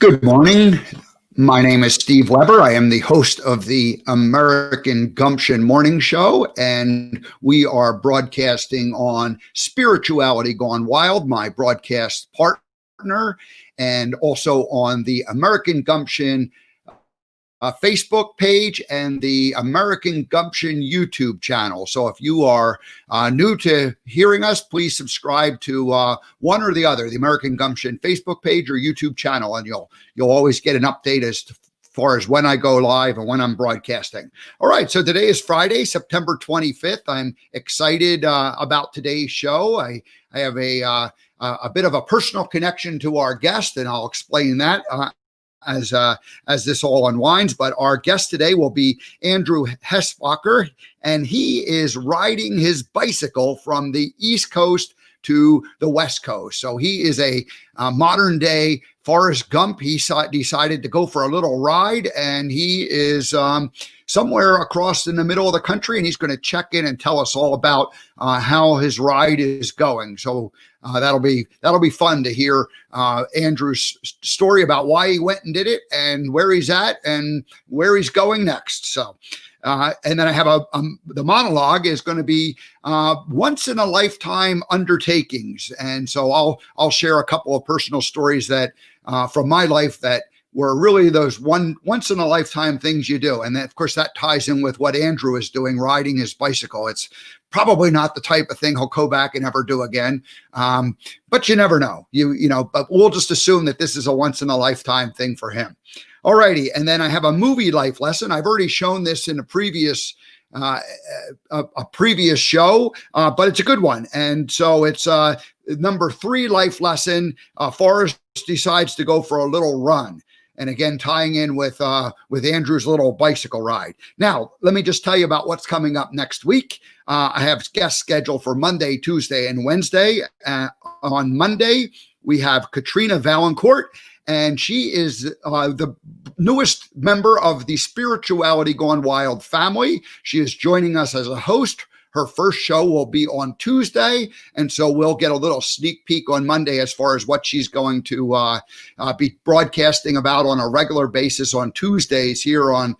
Good morning. My name is Steve Weber. I am the host of the American Gumption Morning Show, and we are broadcasting on Spirituality Gone Wild, my broadcast partner, and also on the American Gumption Facebook page and the American Gumption YouTube channel. So if you are new to hearing us, please subscribe to one or the other, the American Gumption Facebook page or YouTube channel, and you'll always get an update as far as when I go live and when I'm broadcasting. All right, so today is Friday, September 25th. I'm excited about today's show. I have a bit of a personal connection to our guest, and I'll explain that as this all unwinds. But our guest today will be Andrew Hesbacher, and he is riding his bicycle from the East Coast to the West Coast. So he is a modern day Forrest Gump. He decided to go for a little ride, and he is somewhere across in the middle of the country, and he's going to check in and tell us all about how his ride is going. So that'll be fun to hear Andrew's story about why he went and did it, and where he's at, and where he's going next. So. And then I have the monologue is going to be once in a lifetime undertakings. And so I'll share a couple of personal stories that from my life that were really those once in a lifetime things you do. And then, of course, that ties in with what Andrew is doing, riding his bicycle. It's probably not the type of thing he'll go back and ever do again. But you never know, but we'll just assume that this is a once in a lifetime thing for him. All righty. And then I have a movie life lesson. I've already shown this in a previous show, but it's a good one. And so it's number 3 life lesson. Forrest decides to go for a little run. And again, tying in with Andrew's little bicycle ride. Now, let me just tell you about what's coming up next week. I have guests scheduled for Monday, Tuesday, and Wednesday. On Monday, we have Katrina Valancourt, and she is the newest member of the Spirituality Gone Wild family. She is joining us as a host. Her first show will be on Tuesday, and so we'll get a little sneak peek on Monday as far as what she's going to be broadcasting about on a regular basis on Tuesdays here on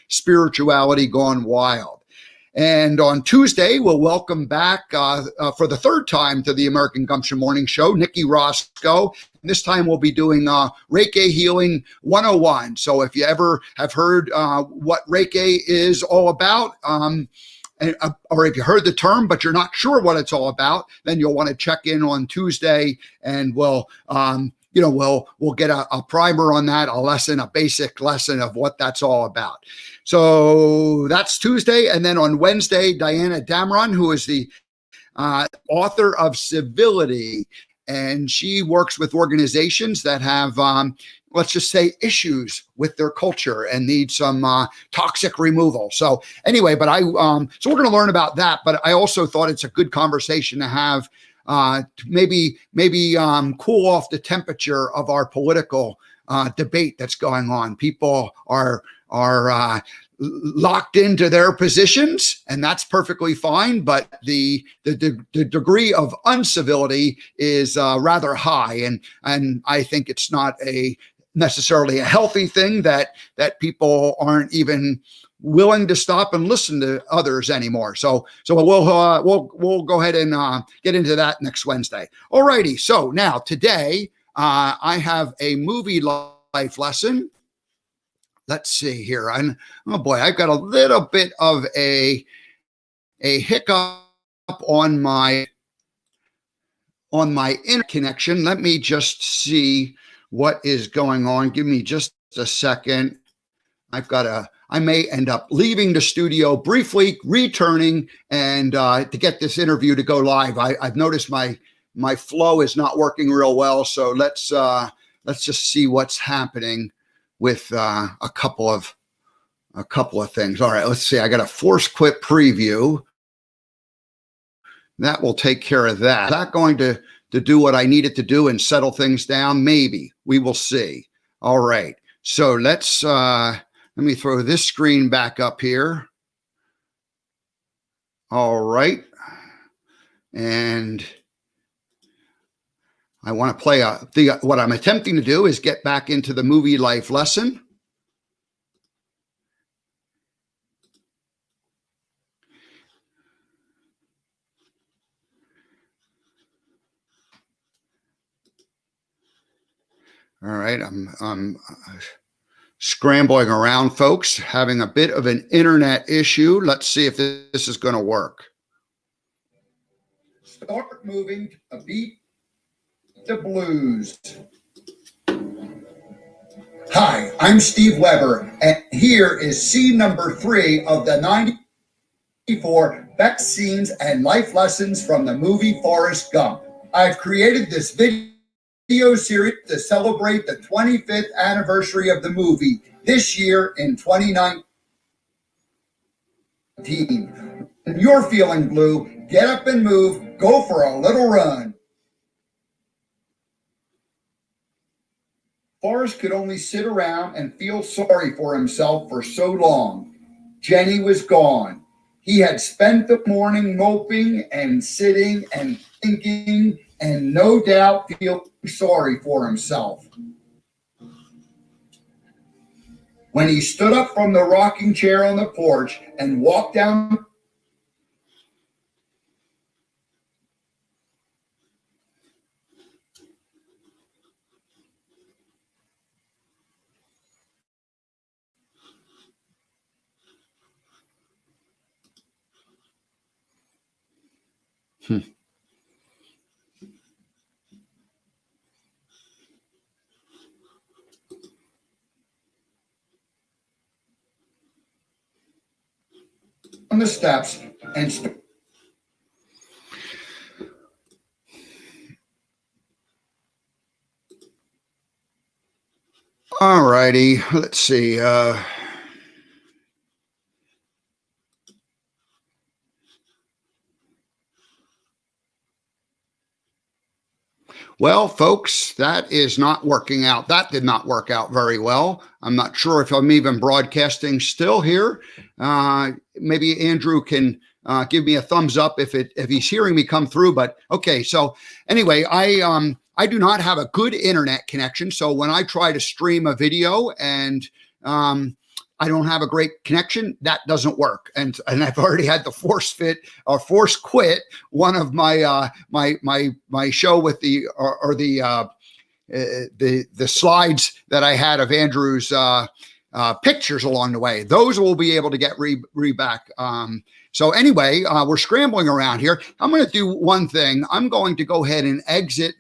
Spirituality Gone Wild. And on Tuesday, we'll welcome back for the 3rd time to the American Gumption Morning Show, Nikki Roscoe. And this time we'll be doing Reiki Healing 101. So if you ever have heard what Reiki is all about, or if you heard the term but you're not sure what it's all about, then you'll want to check in on Tuesday, and we'll get a primer on that, a basic lesson of what that's all about. So that's Tuesday. And then on Wednesday, Diana Damron, who is the author of Civility, and she works with organizations that have, let's just say, issues with their culture and need some toxic removal. So anyway, but so we're going to learn about that. But I also thought it's a good conversation to have, to maybe cool off the temperature of our political debate that's going on. People are locked into their positions, and that's perfectly fine. But the degree of uncivility is rather high, and I think it's not necessarily a healthy thing that people aren't even willing to stop and listen to others anymore. So we'll go ahead and get into that next Wednesday. All righty. So now today I have a movie life lesson. Let's see here. Oh boy, I've got a little bit of a hiccup on my internet connection. Let me just see what is going on. Give me just a second. I may end up leaving the studio briefly, returning, and to get this interview to go live. I've noticed my flow is not working real well. So let's just see what's happening with a couple of things. All right, let's see. I got a force quit preview. That will take care of that. Is that going to do what I need it to do and settle things down? Maybe. We will see. All right. So let's let me throw this screen back up here. All right. And I want to play what I'm attempting to do is get back into the movie life lesson. All right, I'm scrambling around, folks, having a bit of an internet issue. Let's see if this is going to work. Start moving a beat the blues. Hi, I'm Steve Weber, and here is scene number 3 of the 94 best scenes and life lessons from the movie Forrest Gump. I've created this video series to celebrate the 25th anniversary of the movie this year in 2019. When you're feeling blue, get up and move, go for a little run. Forrest could only sit around and feel sorry for himself for so long. Jenny was gone. He had spent the morning moping and sitting and thinking and no doubt feeling sorry for himself. When he stood up from the rocking chair on the porch and walked down on the steps and all righty, let's see. Well, folks, that is not working out. That did not work out very well. I'm not sure if I'm even broadcasting still here. Maybe Andrew can give me a thumbs up if he's hearing me come through. But okay, so anyway, I do not have a good internet connection. So when I try to stream a video and I don't have a great connection, that doesn't work. And I've already had to force quit one of my my show with the slides that I had of Andrew's pictures along the way. Those will be able to get back. So anyway, we're scrambling around here. I'm going to do one thing. I'm going to go ahead and exit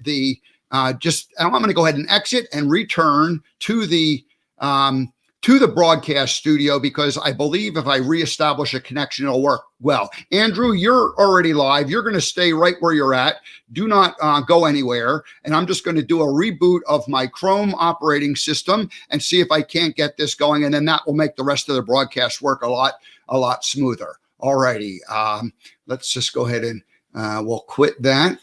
I'm going to go ahead and exit and return to the broadcast studio, because I believe if I reestablish a connection, it'll work well. Andrew, you're already live. You're going to stay right where you're at. Do not go anywhere. And I'm just going to do a reboot of my Chrome operating system and see if I can't get this going. And then that will make the rest of the broadcast work a lot smoother. All righty. Let's just go ahead and we'll quit that.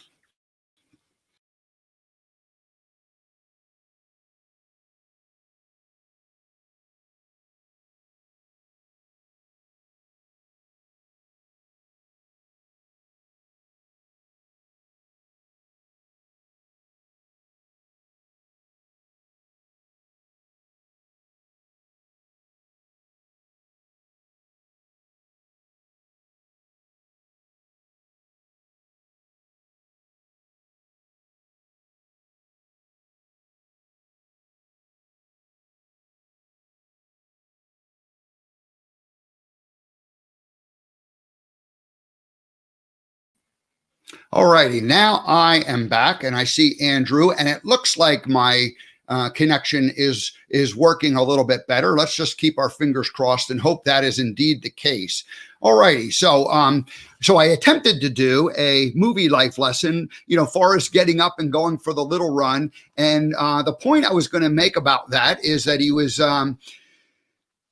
All righty, now I am back and I see Andrew, and it looks like my connection is working a little bit better. Let's just keep our fingers crossed and hope that is indeed the case. All righty, so I attempted to do a movie life lesson, Forrest getting up and going for the little run, and the point I was going to make about that is that he was.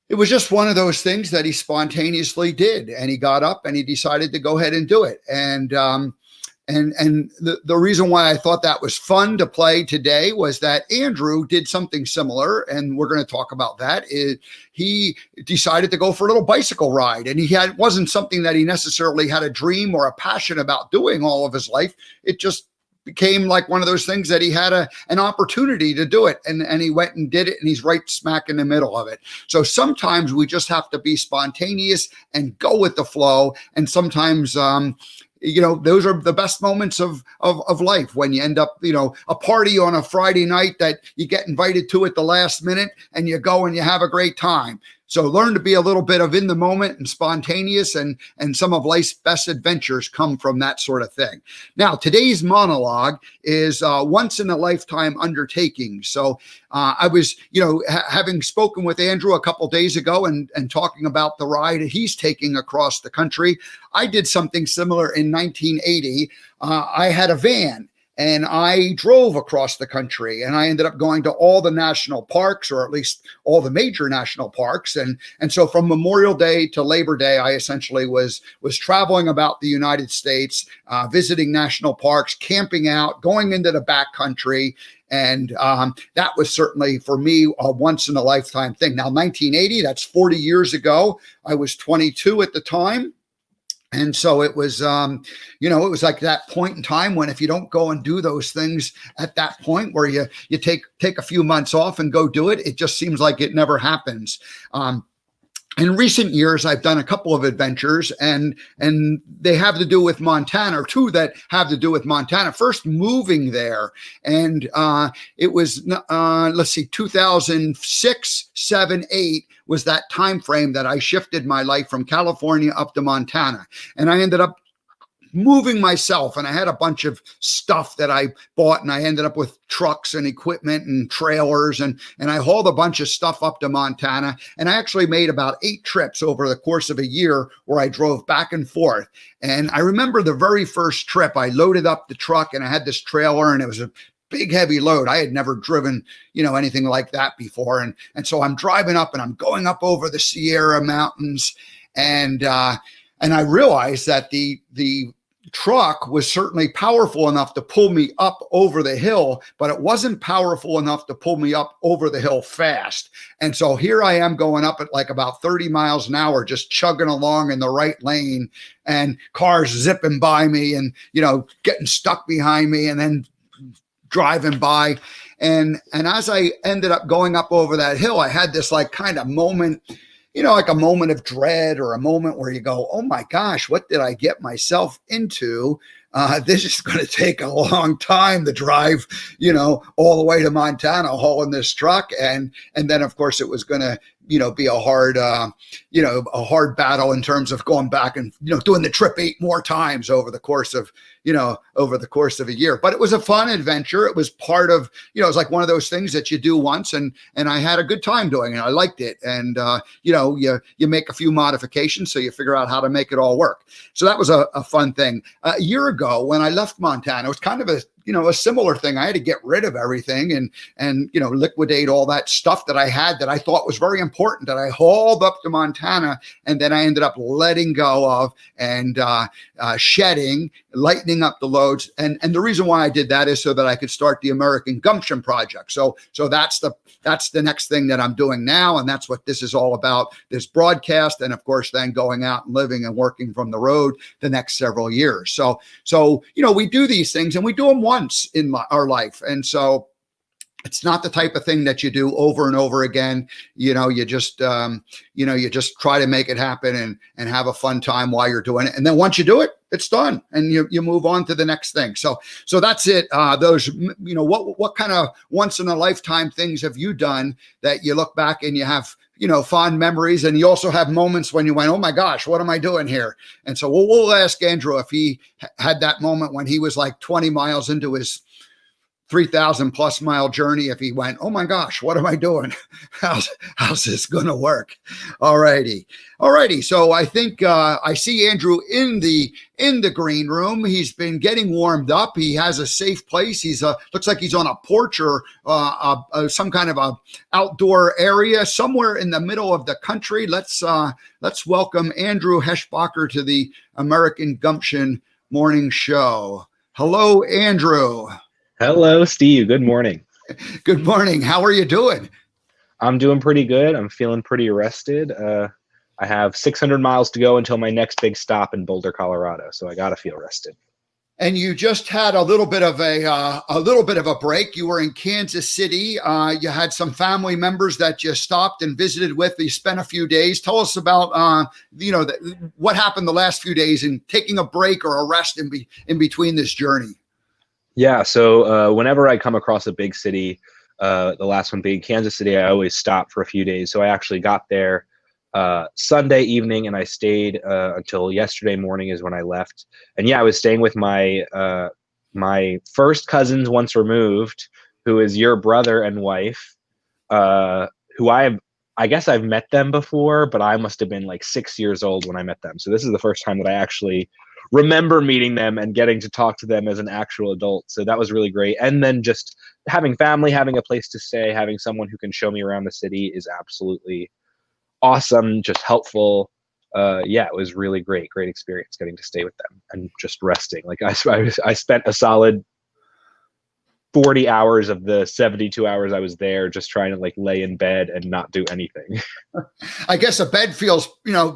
It was just one of those things that he spontaneously did, and he got up and he decided to go ahead and do it, and the reason why I thought that was fun to play today was that Andrew did something similar, and we're going to talk about that. He decided to go for a little bicycle ride, and it wasn't something that he necessarily had a dream or a passion about doing all of his life. It just became like one of those things that he had an opportunity to do it, and he went and did it, and he's right smack in the middle of it. So sometimes we just have to be spontaneous and go with the flow, and sometimes those are the best moments of life, when you end up, a party on a Friday night that you get invited to at the last minute, and you go and you have a great time. So learn to be a little bit of in the moment and spontaneous, and some of life's best adventures come from that sort of thing. Now, today's monologue is once in a lifetime undertaking. So I was, having spoken with Andrew a couple days ago and talking about the ride he's taking across the country. I did something similar in 1980. I had a van, and I drove across the country, and I ended up going to all the national parks, or at least all the major national parks. And so from Memorial Day to Labor Day, I essentially was traveling about the United States, visiting national parks, camping out, going into the backcountry. And that was certainly for me a once in a lifetime thing. Now, 1980, that's 40 years ago. I was 22 at the time. And so it was, it was like that point in time when if you don't go and do those things at that point where you take a few months off and go do it, it just seems like it never happens. In recent years, I've done a couple of adventures, and they have to do with Montana, or two that have to do with Montana. First, moving there, and it was 2006, 7, 8 was that time frame that I shifted my life from California up to Montana, and I ended up moving myself, and I had a bunch of stuff that I bought, and I ended up with trucks and equipment and trailers, and I hauled a bunch of stuff up to Montana, and I actually made about 8 trips over the course of a year where I drove back and forth. And I remember the very first trip, I loaded up the truck, and I had this trailer, and it was a big heavy load. I had never driven, anything like that before. And so I'm driving up, and I'm going up over the Sierra Mountains, and I realized that the truck was certainly powerful enough to pull me up over the hill, but it wasn't powerful enough to pull me up over the hill fast. And so here I am going up at like about 30 miles an hour, just chugging along in the right lane, and cars zipping by me, and, getting stuck behind me, and then driving by. And as I ended up going up over that hill, I had this like kind of moment, like a moment of dread, or a moment where you go, oh my gosh, what did I get myself into? This is going to take a long time to drive, all the way to Montana hauling this truck. And then of course it was going to, be a hard battle in terms of going back and, doing the trip 8 more times over the course of a year. But it was a fun adventure. It was part of, it was like one of those things that you do once, and I had a good time doing it. I liked it. And, you make a few modifications, so you figure out how to make it all work. So that was a fun thing. A year ago when I left Montana, it was kind of a similar thing. I had to get rid of everything and liquidate all that stuff that I had that I thought was very important, that I hauled up to Montana, and then I ended up letting go of, and shedding, lightening up the loads. And the reason why I did that is so that I could start the American Gumption project. So that's the next thing that I'm doing now. And that's what this is all about, this broadcast. And of course, then going out and living and working from the road the next several years. So we do these things, and we do them once in our life. And so it's not the type of thing that you do over and over again. You just try to make it happen and have a fun time while you're doing it. And then once you do it, it's done, and you move on to the next thing. So that's it. Those, what kind of once in a lifetime things have you done that you look back and you have, fond memories, and you also have moments when you went, oh my gosh, what am I doing here? And so we'll ask Andrew if he had that moment when he was like 20 miles into his 3,000 plus mile journey, if he went, oh my gosh, what am I doing? How's this going to work? All righty. So I think I see Andrew in the green room. He's been getting warmed up. He has a safe place. He's looks like he's on a porch or some kind of a outdoor area somewhere in the middle of the country. Let's welcome Andrew Hesbacher to the American Gumption Morning Show. Hello, Andrew. Hello, Steve. Good morning. Good morning. How are you doing? I'm doing pretty good. I'm feeling pretty rested. I have 600 miles to go until my next big stop in Boulder, Colorado. So I got to feel rested. And you just had a little bit of a break. You were in Kansas City. You had some family members that you stopped and visited with. You spent a few days. Tell us about what happened the last few days and taking a break or a rest in between this journey. Yeah. So whenever I come across a big city, the last one being Kansas City, I always stop for a few days. So I actually got there Sunday evening, and I stayed until yesterday morning is when I left. And yeah, I was staying with my first cousins once removed, who is your brother and wife, who I guess I've met them before, but I must have been like 6 years old when I met them. So this is the first time that I actually remember meeting them and getting to talk to them as an actual adult. So that was really great. And then just having family, having a place to stay, having someone who can show me around the city is absolutely awesome, just helpful. Yeah, it was really great experience getting to stay with them and just resting. Like I spent a solid 40 hours of the 72 hours I was there just trying to like lay in bed and not do anything. I guess a bed feels,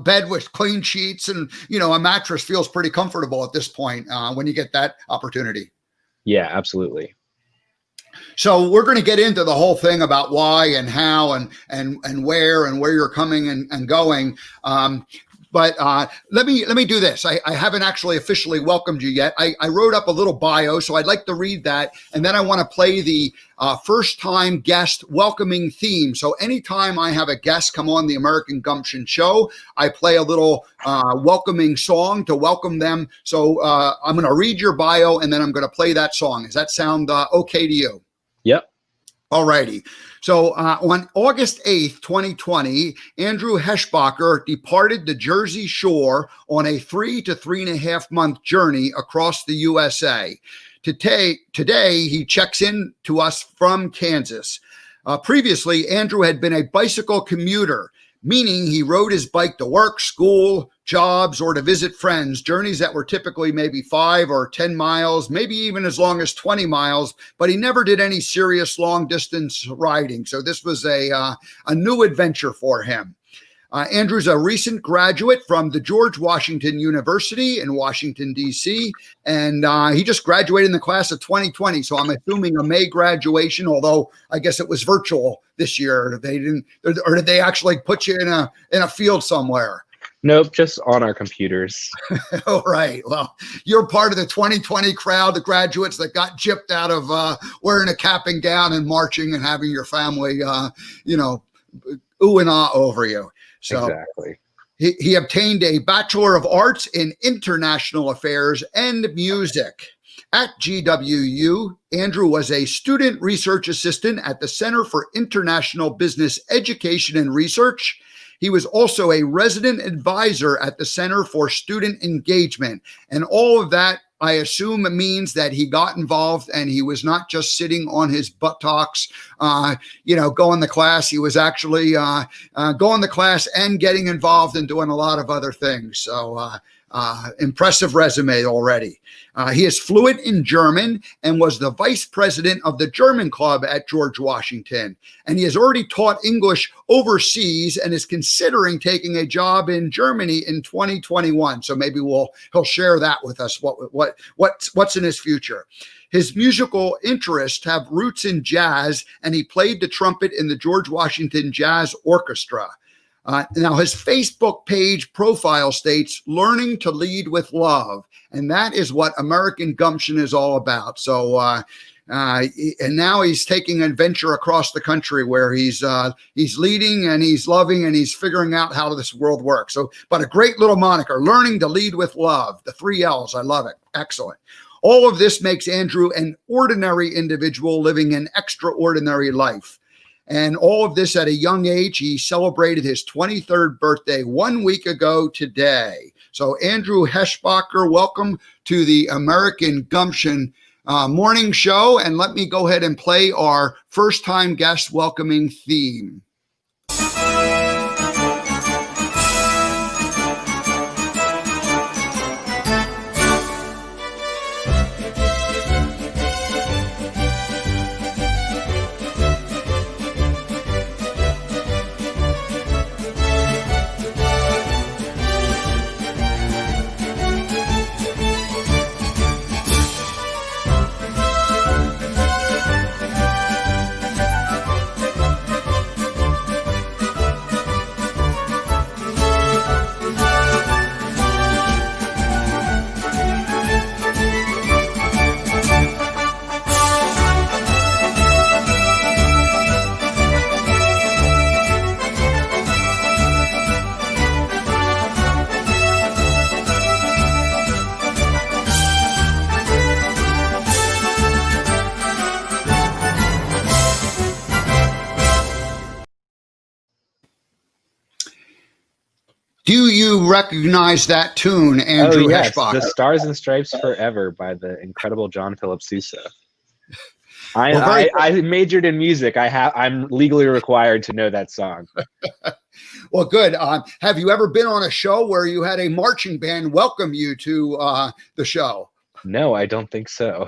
bed with clean sheets and, a mattress feels pretty comfortable at this point when you get that opportunity. Yeah, absolutely. So we're going to get into the whole thing about why and how and where you're coming and going. But let me do this. I haven't actually officially welcomed you yet. I wrote up a little bio, so I'd like to read that. And then I want to play the first time guest welcoming theme. So anytime I have a guest come on the American Gumption show, I play a little welcoming song to welcome them. So I'm going to read your bio and then I'm going to play that song. Does that sound okay to you? Yep. All righty. So on August 8th, 2020, Andrew Hesbacher departed the Jersey Shore on a 3 to 3.5 month journey across the USA. Today, he checks in to us from Kansas. Previously, Andrew had been a bicycle commuter, meaning he rode his bike to work, school, jobs, or to visit friends, journeys that were typically maybe 5 or 10 miles, maybe even as long as 20 miles, but he never did any serious long distance riding. So this was a new adventure for him. Andrew's a recent graduate from the George Washington University in Washington, D.C., and he just graduated in the class of 2020. So I'm assuming a May graduation, although I guess it was virtual this year. They didn't, or did they actually put you in a field somewhere? Nope, just on our computers. All right. Well, you're part of the 2020 crowd, the graduates that got gypped out of wearing a cap and gown and marching and having your family, ooh and ah over you. So exactly. He obtained a Bachelor of Arts in International Affairs and Music. At GWU, Andrew was a student research assistant at the Center for International Business Education and Research. He was also a resident advisor at the Center for Student Engagement. And all of that, I assume, means that he got involved and he was not just sitting on his buttocks, going to class. He was actually going to class and getting involved and doing a lot of other things. So impressive resume already. He is fluent in German and was the vice president of the German club at George Washington. And he has already taught English overseas and is considering taking a job in Germany in 2021. So maybe he'll share that with us. What's in his future? His musical interests have roots in jazz, and he played the trumpet in the George Washington Jazz Orchestra. Now, his Facebook page profile states, learning to lead with love. And that is what American Gumption is all about. So, and now he's taking an adventure across the country where he's leading and he's loving and he's figuring out how this world works. So, but a great little moniker, learning to lead with love, the 3 L's. I love it. Excellent. All of this makes Andrew an ordinary individual living an extraordinary life. And all of this at a young age. He celebrated his 23rd birthday 1 week ago today. So Andrew Hesbacher, welcome to the American Gumption morning show. And let me go ahead and play our first time guest welcoming theme. Do you recognize that tune, Oh Andrew yes, The Hesbacher? Stars and Stripes Forever by the incredible John Philip Sousa. Well, very I majored in music. I'm legally required to know that song. well. Good. Have you ever been on a show where you had a marching band welcome you to the show? No, I don't think so.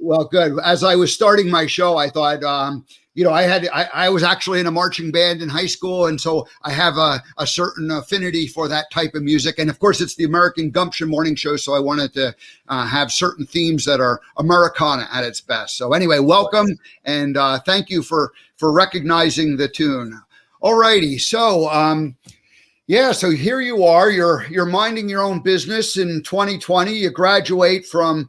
Well, good. As I was starting my show, I thought, I was actually in a marching band in high school, and so I have a certain affinity for that type of music. And of course, it's the American Gumption morning show, so I wanted to have certain themes that are Americana at its best. So anyway, welcome, and thank you for recognizing the tune. All righty, so. Yeah, so here you are. You're minding your own business in 2020. You graduate from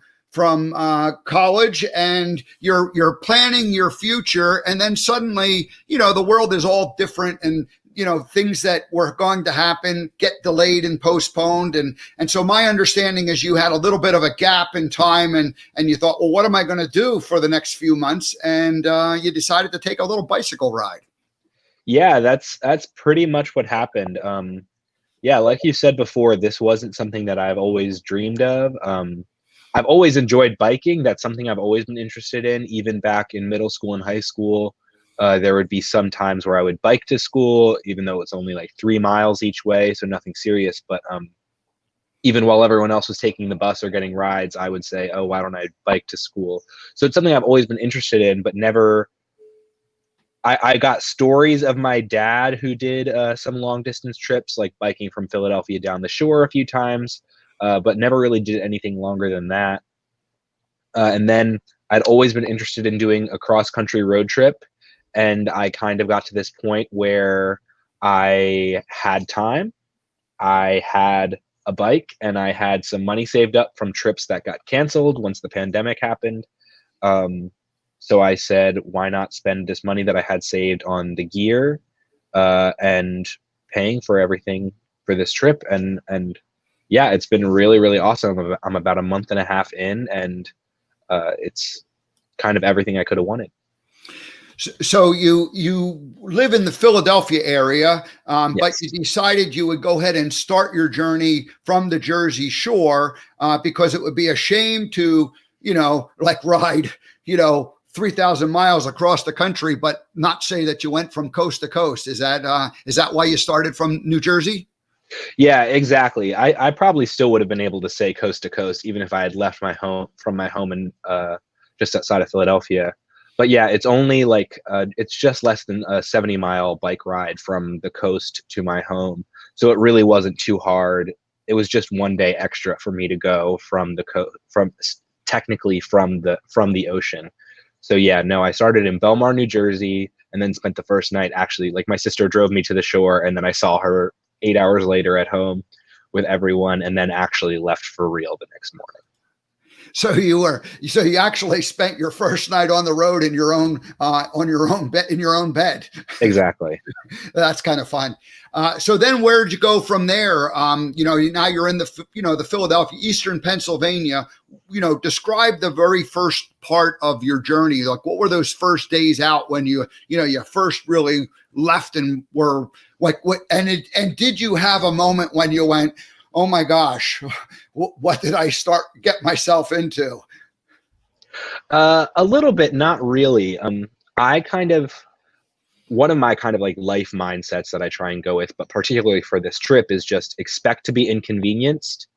college, and you're planning your future, and then suddenly, the world is all different, and things that were going to happen get delayed and postponed, and so my understanding is you had a little bit of a gap in time, and you thought, well, what am I going to do for the next few months? And you decided to take a little bicycle ride. Yeah, that's pretty much what happened. Yeah, like you said before, this wasn't something that I've always dreamed of. I've always enjoyed biking. That's something I've always been interested in. Even back in middle school and high school, there would be some times where I would bike to school, even though it's only like 3 miles each way, so nothing serious. But even while everyone else was taking the bus or getting rides, I would say, oh, why don't I bike to school? So it's something I've always been interested in, but never. I got stories of my dad who did some long distance trips, like biking from Philadelphia down the shore a few times, but never really did anything longer than that. And then I'd always been interested in doing a cross country road trip. And I kind of got to this point where I had time, I had a bike, and I had some money saved up from trips that got canceled once the pandemic happened. So I said, why not spend this money that I had saved on the gear and paying for everything for this trip? And yeah, it's been really, really awesome. I'm about a month and a half in, and it's kind of everything I could have wanted. So you live in the Philadelphia area, Yes. but you decided you would go ahead and start your journey from the Jersey Shore because it would be a shame to, ride, 3,000 miles across the country, but not say that you went from coast to coast. Is that why you started from New Jersey? Yeah, exactly. I probably still would have been able to say coast to coast, even if I had left my home in just outside of Philadelphia. But yeah, it's only like it's just less than a 70-mile bike ride from the coast to my home. So it really wasn't too hard. It was just one day extra for me to go from the technically from the ocean. So yeah, no, I started in Belmar, New Jersey, and then spent the first night actually, like my sister drove me to the shore, and then I saw her 8 hours later at home with everyone, and then actually left for real the next morning. So you actually spent your first night on the road in your own bed. Exactly. That's kind of fun. So then where did you go from there? Now you're in the Philadelphia, Eastern Pennsylvania. Describe the very first part of your journey. Like, what were those first days out when you first really left, and were like, what? And did you have a moment when you went, oh my gosh, what did I get myself into? A little bit, not really. One of my kind of like life mindsets that I try and go with, but particularly for this trip, is just expect to be inconvenienced.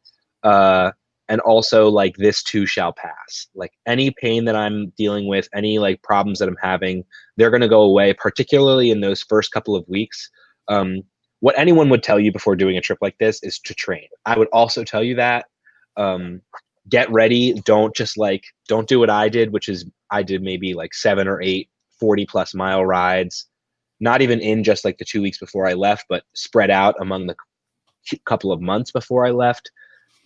And also, like, this too shall pass. Like, any pain that I'm dealing with, any like problems that I'm having, they're going to go away, particularly in those first couple of weeks. What anyone would tell you before doing a trip like this is to train. I would also tell you that get ready. Don't do what I did, which is I did maybe like 7 or 8 40+ mile rides, not even in just like the 2 weeks before I left, but spread out among the couple of months before I left.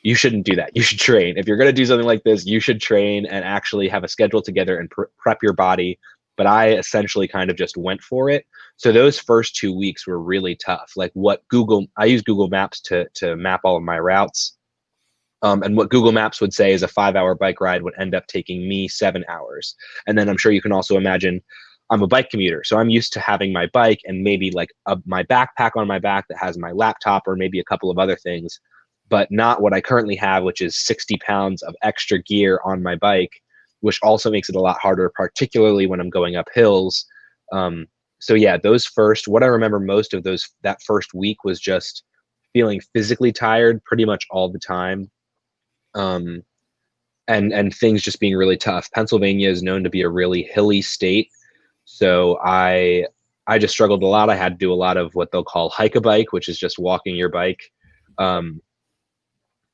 You shouldn't do that. You should train. If you're going to do something like this, you should train and actually have a schedule together and prep your body. But I essentially kind of just went for it. So those first 2 weeks were really tough. Like I use Google Maps to map all of my routes. And what Google Maps would say is a 5-hour bike ride would end up taking me 7 hours. And then I'm sure you can also imagine I'm a bike commuter, so I'm used to having my bike and maybe like my backpack on my back that has my laptop or maybe a couple of other things, but not what I currently have, which is 60 pounds of extra gear on my bike, which also makes it a lot harder, particularly when I'm going up hills. So yeah, what I remember most of that first week was just feeling physically tired pretty much all the time. And things just being really tough. Pennsylvania is known to be a really hilly state. So I just struggled a lot. I had to do a lot of what they'll call hike-a-bike, which is just walking your bike. And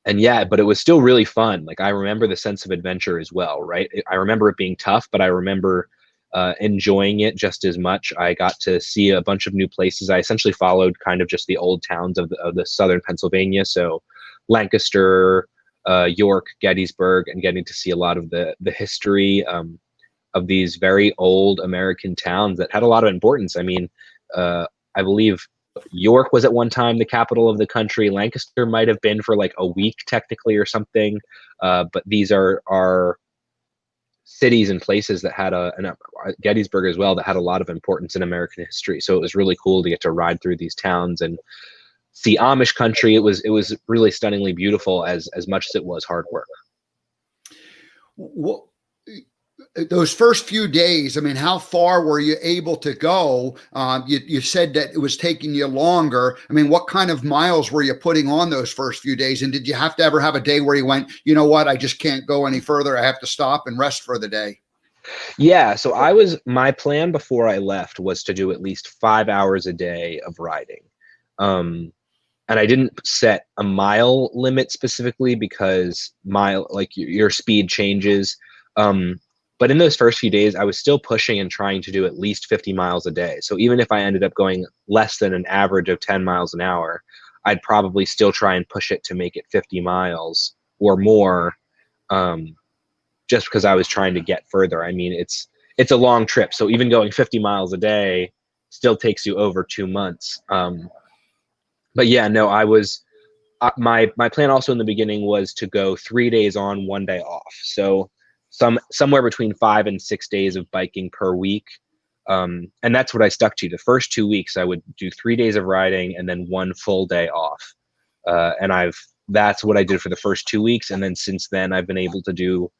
yeah, but it was still really fun. Like I remember the sense of adventure as well, right? I remember it being tough, but I remember enjoying it just as much. I got to see a bunch of new places. I essentially followed kind of just the old towns of the southern Pennsylvania. So Lancaster, York, Gettysburg, and getting to see a lot of the history of these very old American towns that had a lot of importance. I mean, I believe York was at one time the capital of the country. Lancaster might have been for like a week technically or something. But these are cities and places that had Gettysburg as well, that had a lot of importance in American history. So it was really cool to get to ride through these towns and see Amish country. It was really stunningly beautiful as much as it was hard work. What, those first few days, I mean, how far were you able to go? You said that it was taking you longer. I mean, what kind of miles were you putting on those first few days? And did you have to ever have a day where you went, you know what, I just can't go any further. I have to stop and rest for the day? Yeah, so my plan before I left was to do at least 5 hours a day of riding. And I didn't set a mile limit specifically because your speed changes. But in those first few days, I was still pushing and trying to do at least 50 miles a day. So even if I ended up going less than an average of 10 miles an hour, I'd probably still try and push it to make it 50 miles or more, just because I was trying to get further. I mean, it's a long trip. So even going 50 miles a day still takes you over 2 months. But yeah, no, my plan also in the beginning was to go 3 days on, 1 day off. So somewhere between 5 and 6 days of biking per week. And that's what I stuck to. The first 2 weeks, I would do 3 days of riding and then 1 full day off. That's what I did for the first 2 weeks. And then since then, I've been able to do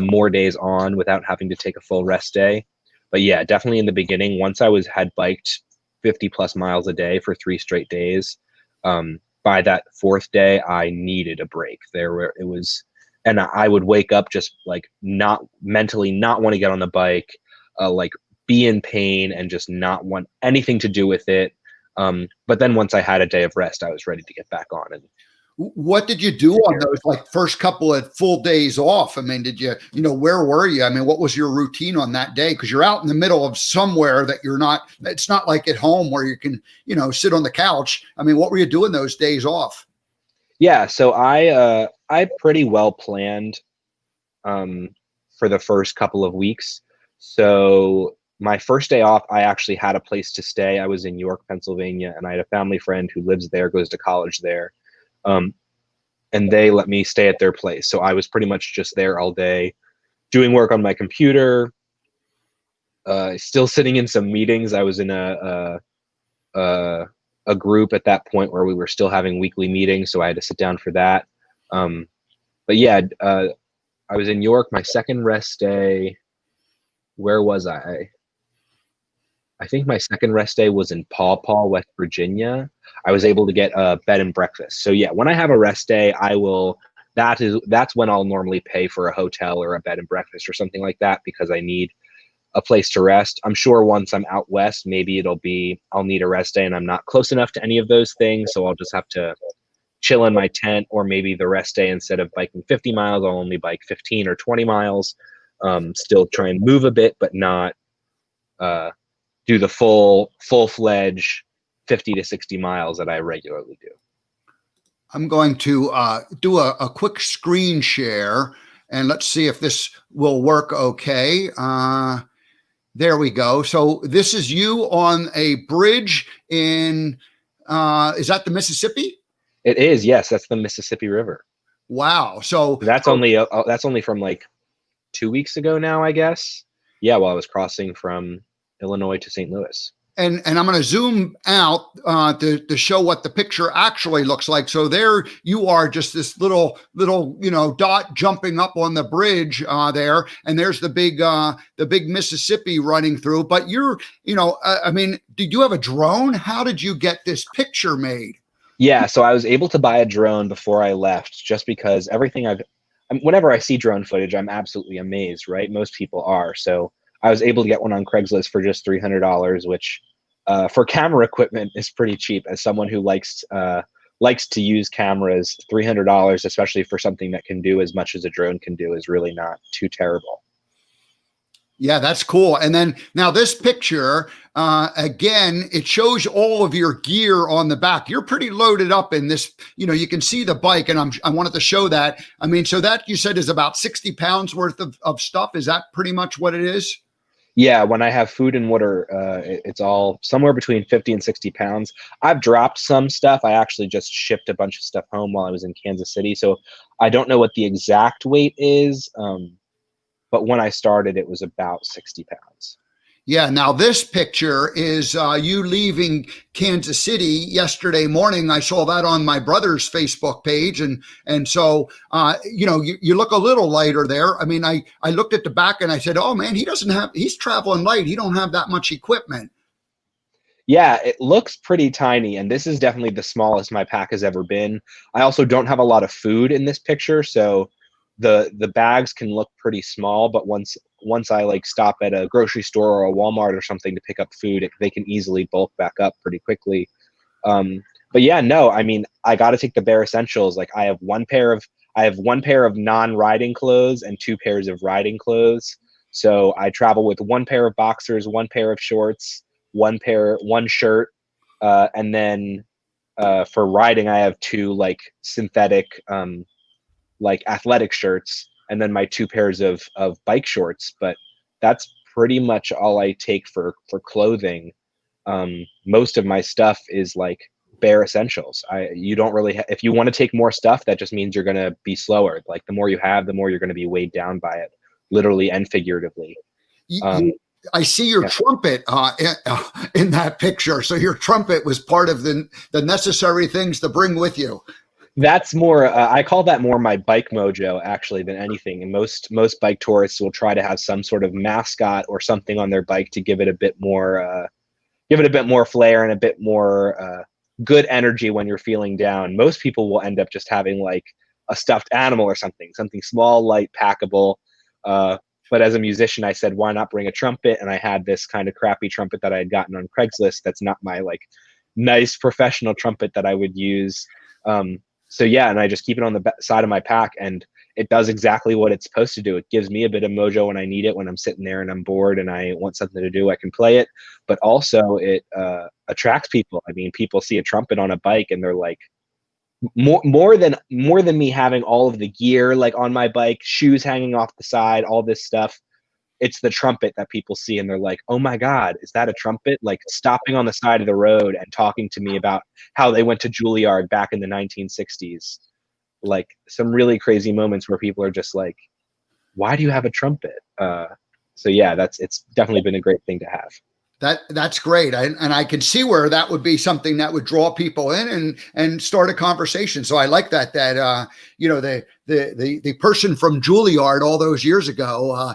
more days on without having to take a full rest day. But yeah, definitely in the beginning, once I had biked 50 plus miles a day for 3 straight days, by that 4th day, I needed a break. And I would wake up just like not want to get on the bike, like be in pain and just not want anything to do with it. But then once I had a day of rest, I was ready to get back on. And what did you do on those like first couple of full days off? I mean, where were you? I mean, what was your routine on that day? Because you're out in the middle of somewhere that it's not like at home where you can, sit on the couch. I mean, what were you doing those days off? Yeah, so I pretty well planned for the first couple of weeks. So my first day off, I actually had a place to stay. I was in York, Pennsylvania, and I had a family friend who lives there, goes to college there. And they let me stay at their place. So I was pretty much just there all day doing work on my computer, still sitting in some meetings. I was in a group at that point where we were still having weekly meetings. So I had to sit down for that. But yeah, I was in York. My second rest day, where was I? I think my second rest day was in Paw Paw, West Virginia. I was able to get a bed and breakfast. So yeah, when I have a rest day, that's when I'll normally pay for a hotel or a bed and breakfast or something like that, because I need a place to rest. I'm sure once I'm out west, maybe I'll need a rest day and I'm not close enough to any of those things. So I'll just have to chill in my tent, or maybe the rest day, instead of biking 50 miles, I'll only bike 15 or 20 miles. Still try and move a bit, but not do the full-fledged 50 to 60 miles that I regularly do. I'm going to do a quick screen share, and let's see if this will work okay. There we go. So this is you on a bridge in, is that the Mississippi? It is, yes. That's the Mississippi River. Wow. So that's only from like 2 weeks ago now, I guess. Yeah, while I was crossing from Illinois to St. Louis. And I'm going to zoom out to show what the picture actually looks like. So there you are, just this little dot jumping up on the bridge there, and there's the big Mississippi running through. But I mean, did you have a drone? How did you get this picture made? Yeah, so I was able to buy a drone before I left, just because whenever I see drone footage, I'm absolutely amazed, right? Most people are. So I was able to get one on Craigslist for just $300, which for camera equipment is pretty cheap. As someone who likes to use cameras, $300, especially for something that can do as much as a drone can do, is really not too terrible. Yeah, that's cool. And then now this picture, again, it shows all of your gear on the back. You're pretty loaded up in this. You can see the bike, and I wanted to show that. I mean, so that you said is about 60 pounds worth of stuff. Is that pretty much what it is? Yeah, when I have food and water, it's all somewhere between 50 and 60 pounds. I've dropped some stuff. I actually just shipped a bunch of stuff home while I was in Kansas City. So I don't know what the exact weight is. But when I started, it was about 60 pounds. Yeah. Now this picture is you leaving Kansas City yesterday morning. I saw that on my brother's Facebook page, and so you look a little lighter there. I mean, I looked at the back and I said, oh man, he's traveling light. He don't have that much equipment. Yeah, it looks pretty tiny, and this is definitely the smallest my pack has ever been. I also don't have a lot of food in this picture, so the bags can look pretty small, but once I stop at a grocery store or a Walmart or something to pick up food, they can easily bulk back up pretty quickly. But yeah, no, I mean, I got to take the bare essentials. Like I have one pair of non-riding clothes and 2 pairs of riding clothes. So I travel with 1 pair of boxers, 1 pair of shorts, 1 shirt, and then for riding I have 2 synthetic athletic shirts, and then my 2 pairs of bike shorts. But that's pretty much all I take for clothing. Most of my stuff is bare essentials. You don't really if you want to take more stuff, that just means you're going to be slower. Like the more you have, the more you're going to be weighed down by it, literally and figuratively. I see your trumpet in that picture. So your trumpet was part of the necessary things to bring with you. That's more, I call that more my bike mojo actually than anything. And most bike tourists will try to have some sort of mascot or something on their bike to give it a bit more flair and a bit more good energy when you're feeling down. Most people will end up just having a stuffed animal or something small, light, packable. But as a musician, I said, why not bring a trumpet? And I had this kind of crappy trumpet that I had gotten on Craigslist. That's not my nice professional trumpet that I would use. So yeah, and I just keep it on the side of my pack, and it does exactly what it's supposed to do. It gives me a bit of mojo when I need it, when I'm sitting there and I'm bored and I want something to do, I can play it. But also it attracts people. I mean, people see a trumpet on a bike and they're like, more than me having all of the gear on my bike, shoes hanging off the side, all this stuff. It's the trumpet that people see and they're like, oh my God, is that a trumpet? Stopping on the side of the road and talking to me about how they went to Juilliard back in the 1960s. Some really crazy moments where people are just like, why do you have a trumpet? So yeah, it's definitely been a great thing to have. That's great. And I can see where that would be something that would draw people in and start a conversation. So I like that the person from Juilliard all those years ago,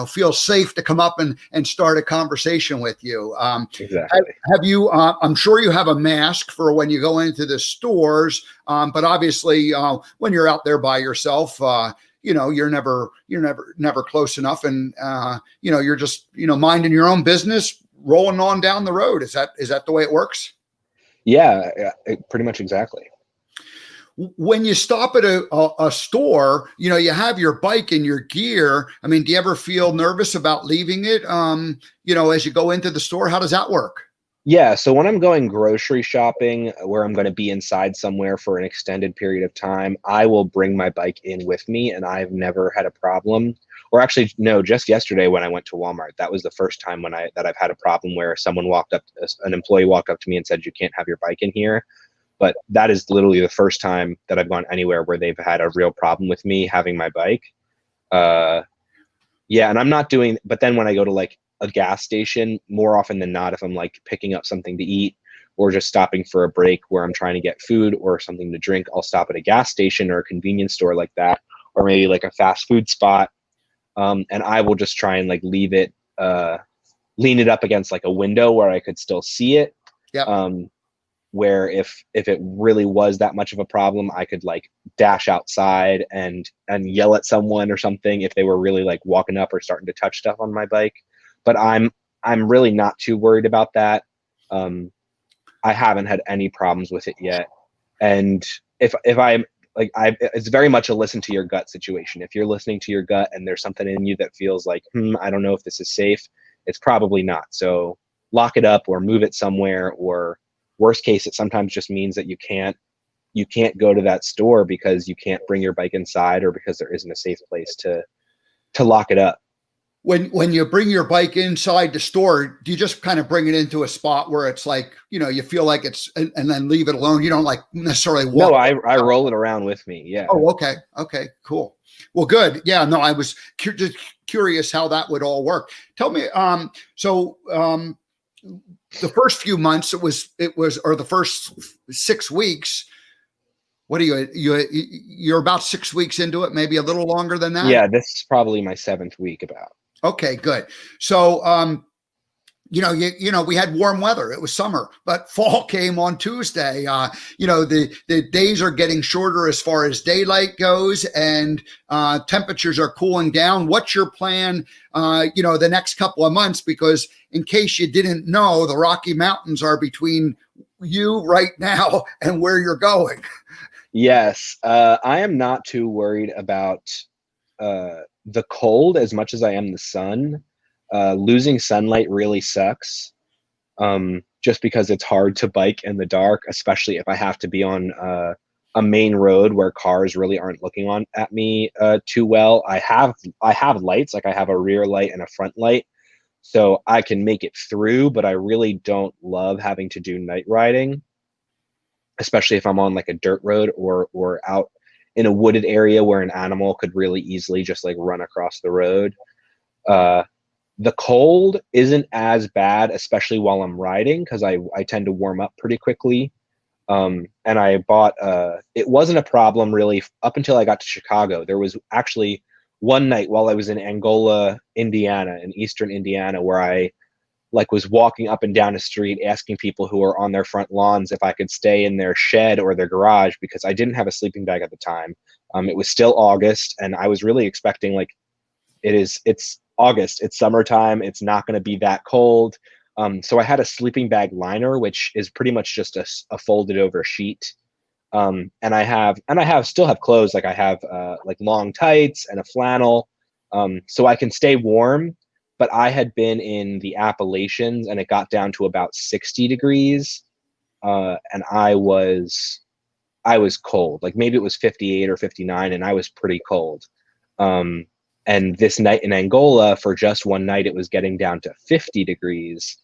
feels safe to come up and start a conversation with you. Exactly. Have you, I'm sure you have a mask for when you go into the stores. But obviously when you're out there by yourself, you're never close enough. And, you're just, minding your own business, rolling on down the road. Is that the way it works? Yeah, pretty much exactly. When you stop at a store, you have your bike and your gear. I mean, do you ever feel nervous about leaving it? As you go into the store, how does that work? Yeah, so when I'm going grocery shopping, where I'm going to be inside somewhere for an extended period of time, I will bring my bike in with me, and I've never had a problem. Or actually, no, just yesterday when I went to Walmart, that was the first time that I've had a problem where an employee walked up to me and said, you can't have your bike in here. But that is literally the first time that I've gone anywhere where they've had a real problem with me having my bike. Yeah, and I'm not doing, but then when I go to a gas station more often than not. If I'm like picking up something to eat or just stopping for a break where I'm trying to get food or something to drink, I'll stop at a gas station or a convenience store like that, or maybe like a fast food spot. And I will just try and like leave it, lean it up against like a window where I could still see it. Yeah. Where if it really was that much of a problem, I could like dash outside and yell at someone or something if they were really like walking up or starting to touch stuff on my bike. But I'm really not too worried about that. I haven't had any problems with it yet. And if I'm like, it's very much a listen to your gut situation. If you're listening to your gut and there's something in you that feels like, I don't know if this is safe, it's probably not. So lock it up or move it somewhere, or worst case, it sometimes just means that you can't go to that store because you can't bring your bike inside, or because there isn't a safe place to lock it up. When you bring your bike inside the store, do you just kind of bring it into a spot where it's like, you feel like it's, and then leave it alone? You don't like necessarily walk. No, I roll it around with me. Yeah. Oh, okay. Okay, cool. Well, good. Yeah, no, I was just curious how that would all work. Tell me, the first few months or the first 6 weeks, what are you're about 6 weeks into it, maybe a little longer than that? Yeah, this is probably my 7th week about. Okay, good. So, we had warm weather. It was summer, but fall came on Tuesday. The days are getting shorter as far as daylight goes, and temperatures are cooling down. What's your plan, the next couple of months? Because in case you didn't know, the Rocky Mountains are between you right now and where you're going. Yes, I am not too worried about the cold as much as I am the sun. Losing sunlight really sucks, just because it's hard to bike in the dark, especially if I have to be on a main road where cars really aren't looking at me too well. I have lights, like I have a rear light and a front light, so I can make it through, but I really don't love having to do night riding, especially if I'm on like a dirt road or out in a wooded area where an animal could really easily just like run across the road. The cold isn't as bad, especially while I'm riding, because I tend to warm up pretty quickly. And I bought, it wasn't a problem really up until I got to Chicago. There was actually one night while I was in Angola, Indiana, in eastern Indiana, where I like was walking up and down a street asking people who were on their front lawns if I could stay in their shed or their garage, because I didn't have a sleeping bag at the time. It was still August, and I was really expecting, like, it's August, it's summertime, it's not going to be that cold. So I had a sleeping bag liner, which is pretty much just a folded over sheet. And I still have clothes, like I have like long tights and a flannel, so I can stay warm. But I had been in the Appalachians and it got down to about 60 degrees. And I was cold, like maybe it was 58 or 59, and I was pretty cold. And this night in Angola, for just one night, it was getting down to 50 degrees.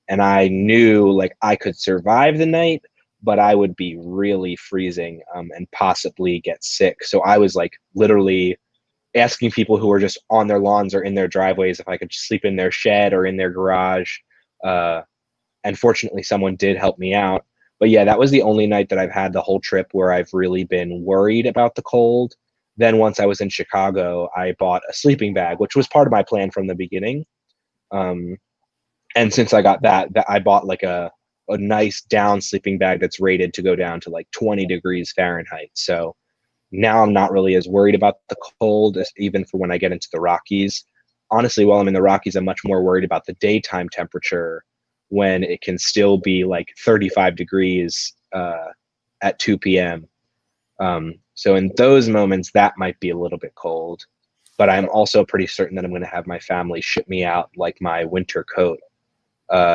And I knew like I could survive the night, but I would be really freezing and possibly get sick. So I was like literally asking people who were just on their lawns or in their driveways if I could sleep in their shed or in their garage. And fortunately, someone did help me out. But yeah, that was the only night that I've had the whole trip where I've really been worried about the cold. Then once I was in Chicago, I bought a sleeping bag, which was part of my plan from the beginning. And since I got that I bought like a nice down sleeping bag that's rated to go down to like 20 degrees Fahrenheit. So now I'm not really as worried about the cold, even for when I get into the Rockies. Honestly, while I'm in the Rockies, I'm much more worried about the daytime temperature when it can still be like 35 degrees at 2 p.m. So in those moments, that might be a little bit cold. But I'm also pretty certain that I'm going to have my family ship me out like my winter coat.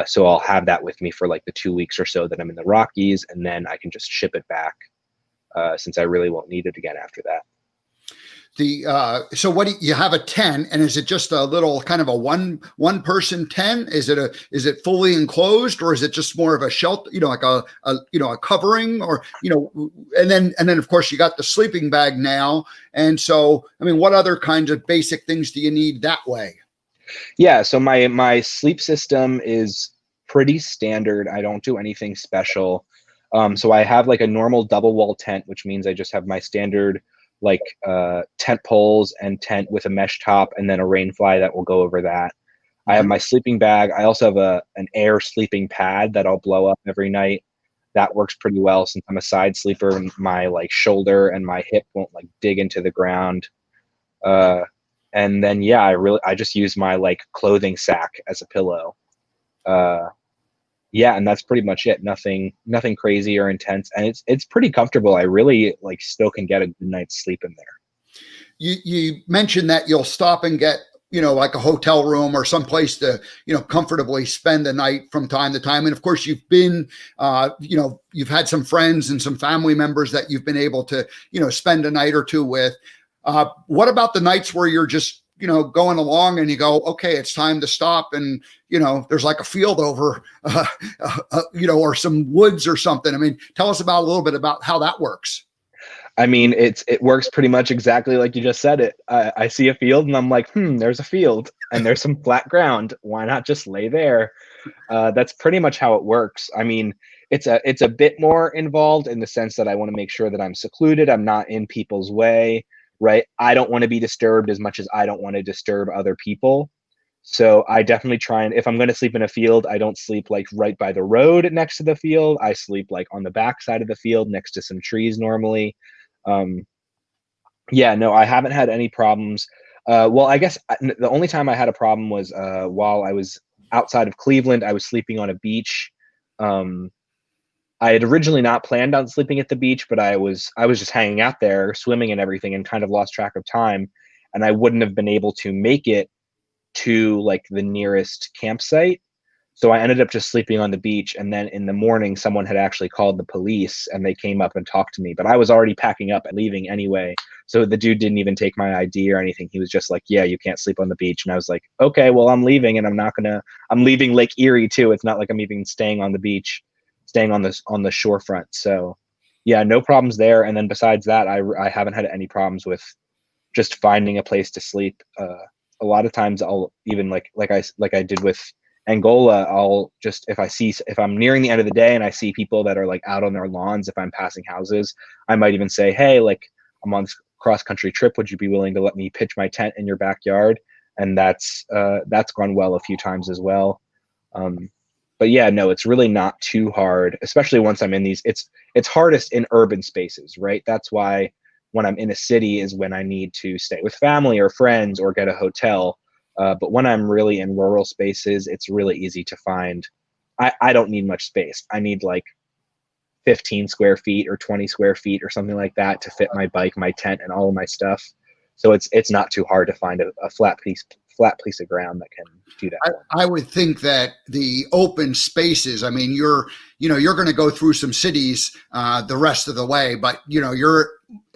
So I'll have that with me for like the 2 weeks or so that I'm in the Rockies, and then I can just ship it back. Since I really won't need it again after that. So what do you have, a 10, and is it just a little kind of a one person 10? Is it fully enclosed, or is it just more of a shelter, like a covering, or and then of course you got the sleeping bag now. And so, I mean, what other kinds of basic things do you need that way? Yeah, so my sleep system is pretty standard. I don't do anything special. So I have like a normal double wall tent, which means I just have my standard like tent poles and tent with a mesh top, and then a rain fly that will go over that. I have Mhm. my sleeping bag. I also have an air sleeping pad that I'll blow up every night. That works pretty well since I'm a side sleeper. My like shoulder and my hip won't like dig into the ground. Uh, and then yeah, I just use my like clothing sack as a pillow. Uh, yeah, and that's pretty much it. Nothing crazy or intense, and it's pretty comfortable. I really like still can get a good night's sleep in there. You mentioned that you'll stop and get, like a hotel room or someplace to, comfortably spend the night from time to time. And of course, you've been, you've had some friends and some family members that you've been able to, spend a night or two with. What about the nights where you're just, going along and you go, okay, it's time to stop, and there's like a field over, or some woods or something. I mean, tell us about a little bit about how that works. I mean, it works pretty much exactly like you just said it. I see a field and I'm like, there's a field and there's some flat ground. Why not just lay there? That's pretty much how it works. I mean, it's a bit more involved in the sense that I want to make sure that I'm secluded. I'm not in people's way, right? I don't want to be disturbed as much as I don't want to disturb other people. So I definitely try, and if I'm going to sleep in a field, I don't sleep like right by the road next to the field. I sleep like on the back side of the field next to some trees normally. Um, yeah, no, I haven't had any problems. Well, I guess the only time I had a problem was while I was outside of Cleveland. I was sleeping on a beach. Um, I had originally not planned on sleeping at the beach, but I was just hanging out there, swimming and everything, and kind of lost track of time, and I wouldn't have been able to make it to like the nearest campsite. So I ended up just sleeping on the beach. And then in the morning, someone had actually called the police and they came up and talked to me. But I was already packing up and leaving anyway. So the dude didn't even take my ID or anything. He was just like, yeah, you can't sleep on the beach. And I was like, okay, well, I'm leaving, and I'm leaving Lake Erie too. It's not like I'm even staying on the beach, staying on the shorefront. So yeah, no problems there. And then besides that, I haven't had any problems with just finding a place to sleep. A lot of times I'll even like I did with Angola, I'll just if I'm nearing the end of the day and I see people that are like out on their lawns, if I'm passing houses, I might even say, hey, like I'm on this cross country trip. Would you be willing to let me pitch my tent in your backyard? And that's gone well a few times as well. Um, but yeah, no, it's really not too hard, especially once I'm in these. It's hardest in urban spaces, right? That's why when I'm in a city is when I need to stay with family or friends or get a hotel. But when I'm really in rural spaces, it's really easy to find. I don't need much space. I need like 15 square feet or 20 square feet or something like that to fit my bike, my tent, and all of my stuff. So it's not too hard to find a flat piece of ground that can do that. I would think that the open spaces, I mean, you're going to go through some cities the rest of the way, but you're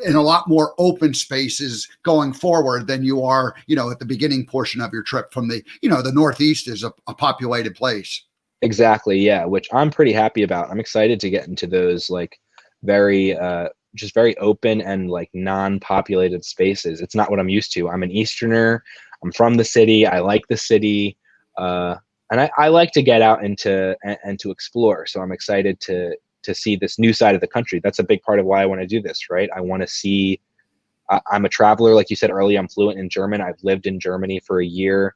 in a lot more open spaces going forward than you are, at the beginning portion of your trip. From the Northeast is a populated place. Exactly, yeah, which I'm pretty happy about. I'm excited to get into those like very just very open and like non-populated spaces. It's not what I'm used to. I'm an Easterner. I'm from the city. I like the city. And I like to get out and to explore. So I'm excited to see this new side of the country. That's a big part of why I want to do this, right? I want to see I'm a traveler, like you said earlier. I'm fluent in German. I've lived in Germany for a year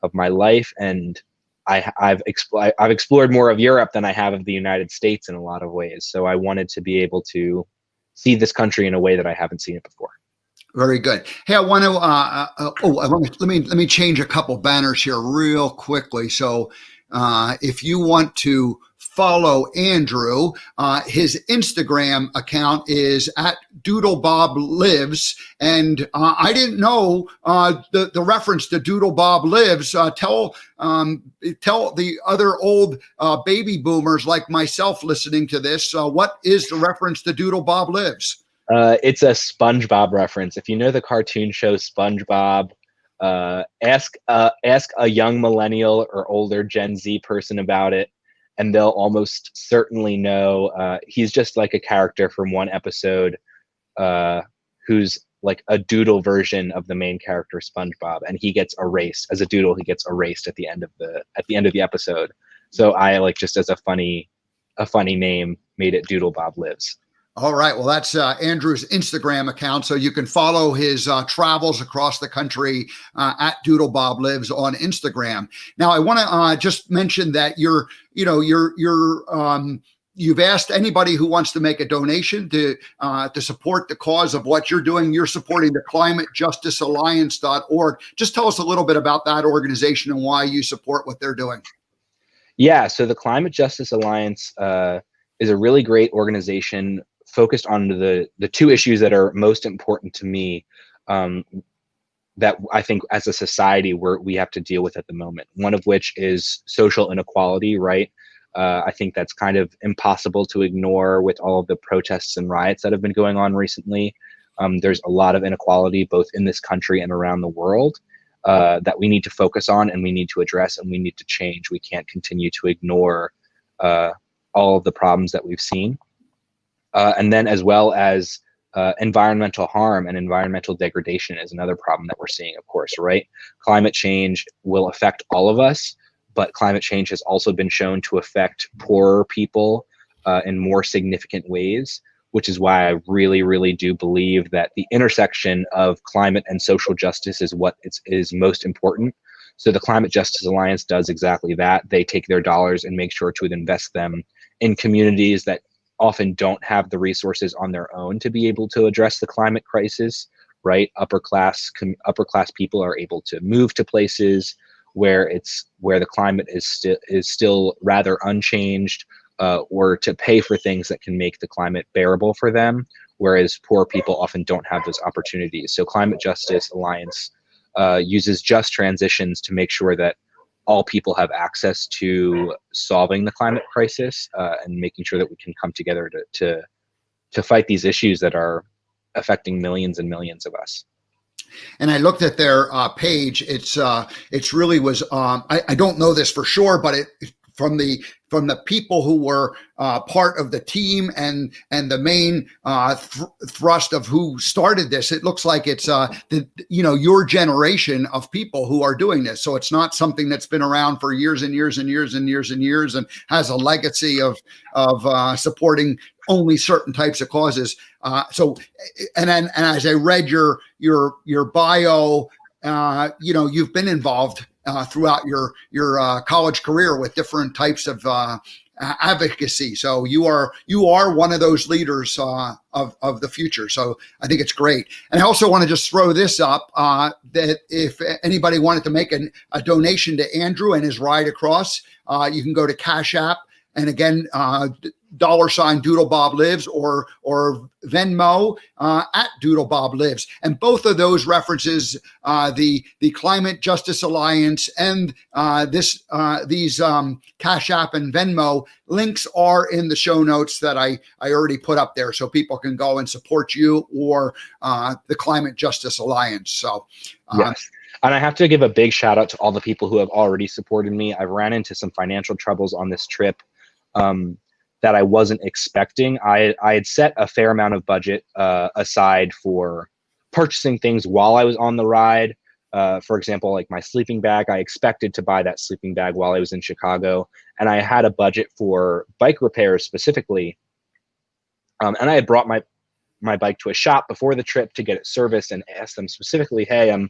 of my life, and I've explored more of Europe than I have of the United States in a lot of ways. So I wanted to be able to see this country in a way that I haven't seen it before. Very good. Hey, I want to. Let me change a couple banners here real quickly. So, if you want to follow Andrew, his Instagram account is at DoodleBobLives, and I didn't know the reference to Doodle Bob Lives. Tell the other old baby boomers like myself listening to this. What is the reference to Doodle Bob Lives? It's a SpongeBob reference. If you know the cartoon show SpongeBob, ask a young millennial or older Gen Z person about it, and they'll almost certainly know. He's just like a character from one episode, who's like a doodle version of the main character SpongeBob, and he gets erased as a doodle. He gets erased at the end of the episode. So I like, just as a funny name, made it Doodle Bob Lives. All right. Well, that's Andrew's Instagram account. So you can follow his travels across the country at Doodle Bob Lives on Instagram. Now, I want to just mention that you've asked anybody who wants to make a donation to support the cause of what you're doing. You're supporting the connectedness.org. Just tell us a little bit about that organization and why you support what they're doing. Yeah. So the Climate Justice Alliance is a really great organization focused on the two issues that are most important to me, that I think as a society we have to deal with at the moment. One of which is social inequality, right? I think that's kind of impossible to ignore with all of the protests and riots that have been going on recently. There's a lot of inequality both in this country and around the world that we need to focus on, and we need to address, and we need to change. We can't continue to ignore all of the problems that we've seen. And then as well as environmental harm and environmental degradation is another problem that we're seeing, of course, right? Climate change will affect all of us, but climate change has also been shown to affect poorer people in more significant ways, which is why I really, really do believe that the intersection of climate and social justice is what is most important. So the Climate Justice Alliance does exactly that. They take their dollars and make sure to invest them in communities that often don't have the resources on their own to be able to address the climate crisis, right? Upper class people are able to move to places where the climate is still rather unchanged, or to pay for things that can make the climate bearable for them, whereas poor people often don't have those opportunities. So Climate Justice Alliance uses just transitions to make sure that all people have access to solving the climate crisis, and making sure that we can come together to fight these issues that are affecting millions and millions of us. And I looked at their page. It's really was. I don't know this for sure, but from the people who were part of the team and the main thrust of who started this, it looks like it's your generation of people who are doing this. So it's not something that's been around for years and years and years and years and years and has a legacy of supporting only certain types of causes. And as I read your bio, you've been involved throughout your college career with different types of advocacy. So you are one of those leaders of the future. So I think it's great. And I also want to just throw this up, that if anybody wanted to make a donation to Andrew and his ride across, you can go to Cash App. And again, $ Doodle Bob Lives or Venmo at Doodle Bob Lives. And both of those references, the Climate Justice Alliance and these Cash App and Venmo links are in the show notes that I already put up there, so people can go and support you or the Climate Justice Alliance. So yes. And I have to give a big shout out to all the people who have already supported me. I ran into some financial troubles on this trip that I wasn't expecting. I had set a fair amount of budget aside for purchasing things while I was on the ride. For example, like my sleeping bag, I expected to buy that sleeping bag while I was in Chicago. And I had a budget for bike repairs specifically. And I had brought my bike to a shop before the trip to get it serviced and asked them specifically, hey, I'm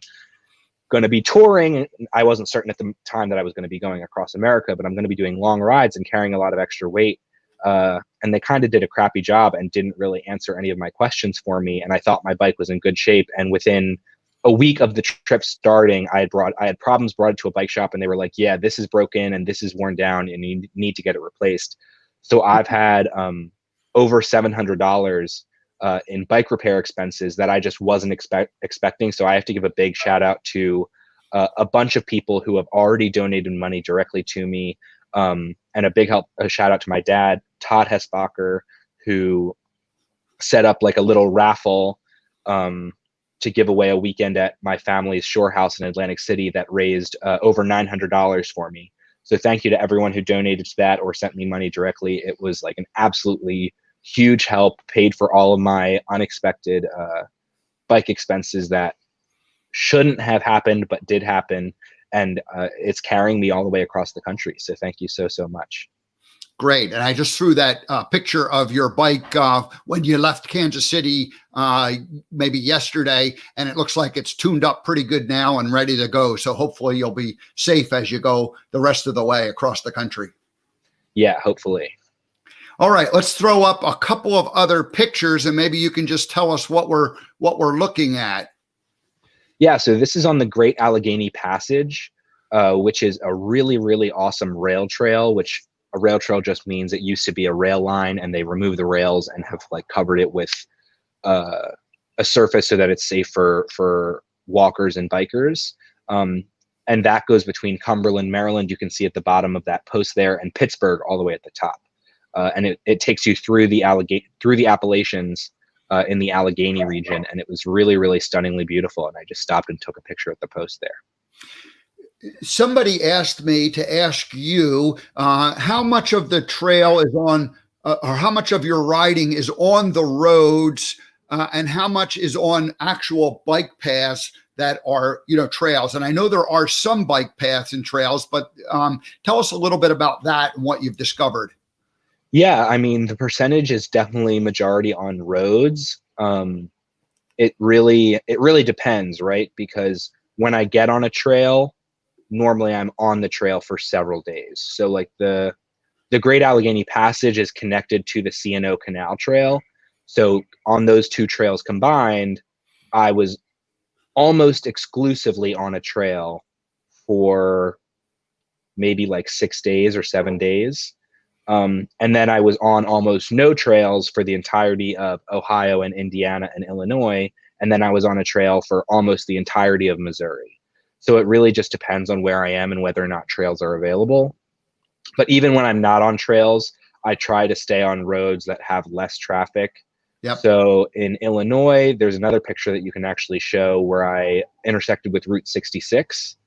going to be touring. I wasn't certain at the time that I was going to be going across America, but I'm going to be doing long rides and carrying a lot of extra weight. And they kind of did a crappy job and didn't really answer any of my questions for me. And I thought my bike was in good shape. And within a week of the trip starting, I had problems, brought it to a bike shop, and they were like, yeah, this is broken and this is worn down and you need to get it replaced. So I've had over $700 in bike repair expenses that I just wasn't expecting. So I have to give a big shout out to a bunch of people who have already donated money directly to me. And a shout out to my dad, Todd Hesbacher, who set up like a little raffle to give away a weekend at my family's shore house in Atlantic City that raised over $900 for me. So thank you to everyone who donated to that or sent me money directly. It was like an absolutely huge help, paid for all of my unexpected bike expenses that shouldn't have happened but did happen, and it's carrying me all the way across the country. So thank you so much. Great. And I just threw that picture of your bike when you left Kansas City maybe yesterday, and it looks like it's tuned up pretty good now and ready to go. So hopefully you'll be safe as you go the rest of the way across the country. Yeah, hopefully. All right, let's throw up a couple of other pictures, and maybe you can just tell us what we're looking at. Yeah, so this is on the Great Allegheny Passage, which is a really awesome rail trail, which a rail trail just means it used to be a rail line and they removed the rails and have like covered it with a surface so that it's safe for walkers and bikers. And that goes between Cumberland, Maryland, you can see at the bottom of that post there, and Pittsburgh all the way at the top. And it takes you through the Appalachians in the Allegheny region, and it was really stunningly beautiful. And I just stopped and took a picture at the post there. Somebody asked me to ask you how much of the trail is on, or how much of your riding is on the roads, and how much is on actual bike paths that are, trails. And I know there are some bike paths and trails, but tell us a little bit about that and what you've discovered. Yeah, I mean, the percentage is definitely majority on roads. It really depends, right? Because when I get on a trail, normally I'm on the trail for several days. So like the Great Allegheny Passage is connected to the C&O Canal Trail. So on those two trails combined, I was almost exclusively on a trail for maybe like 6 days or 7 days. And then I was on almost no trails for the entirety of Ohio and Indiana and Illinois. And then I was on a trail for almost the entirety of Missouri. So it really just depends on where I am and whether or not trails are available. But even when I'm not on trails, I try to stay on roads that have less traffic. Yep. So in Illinois, there's another picture that you can actually show where I intersected with Route 66.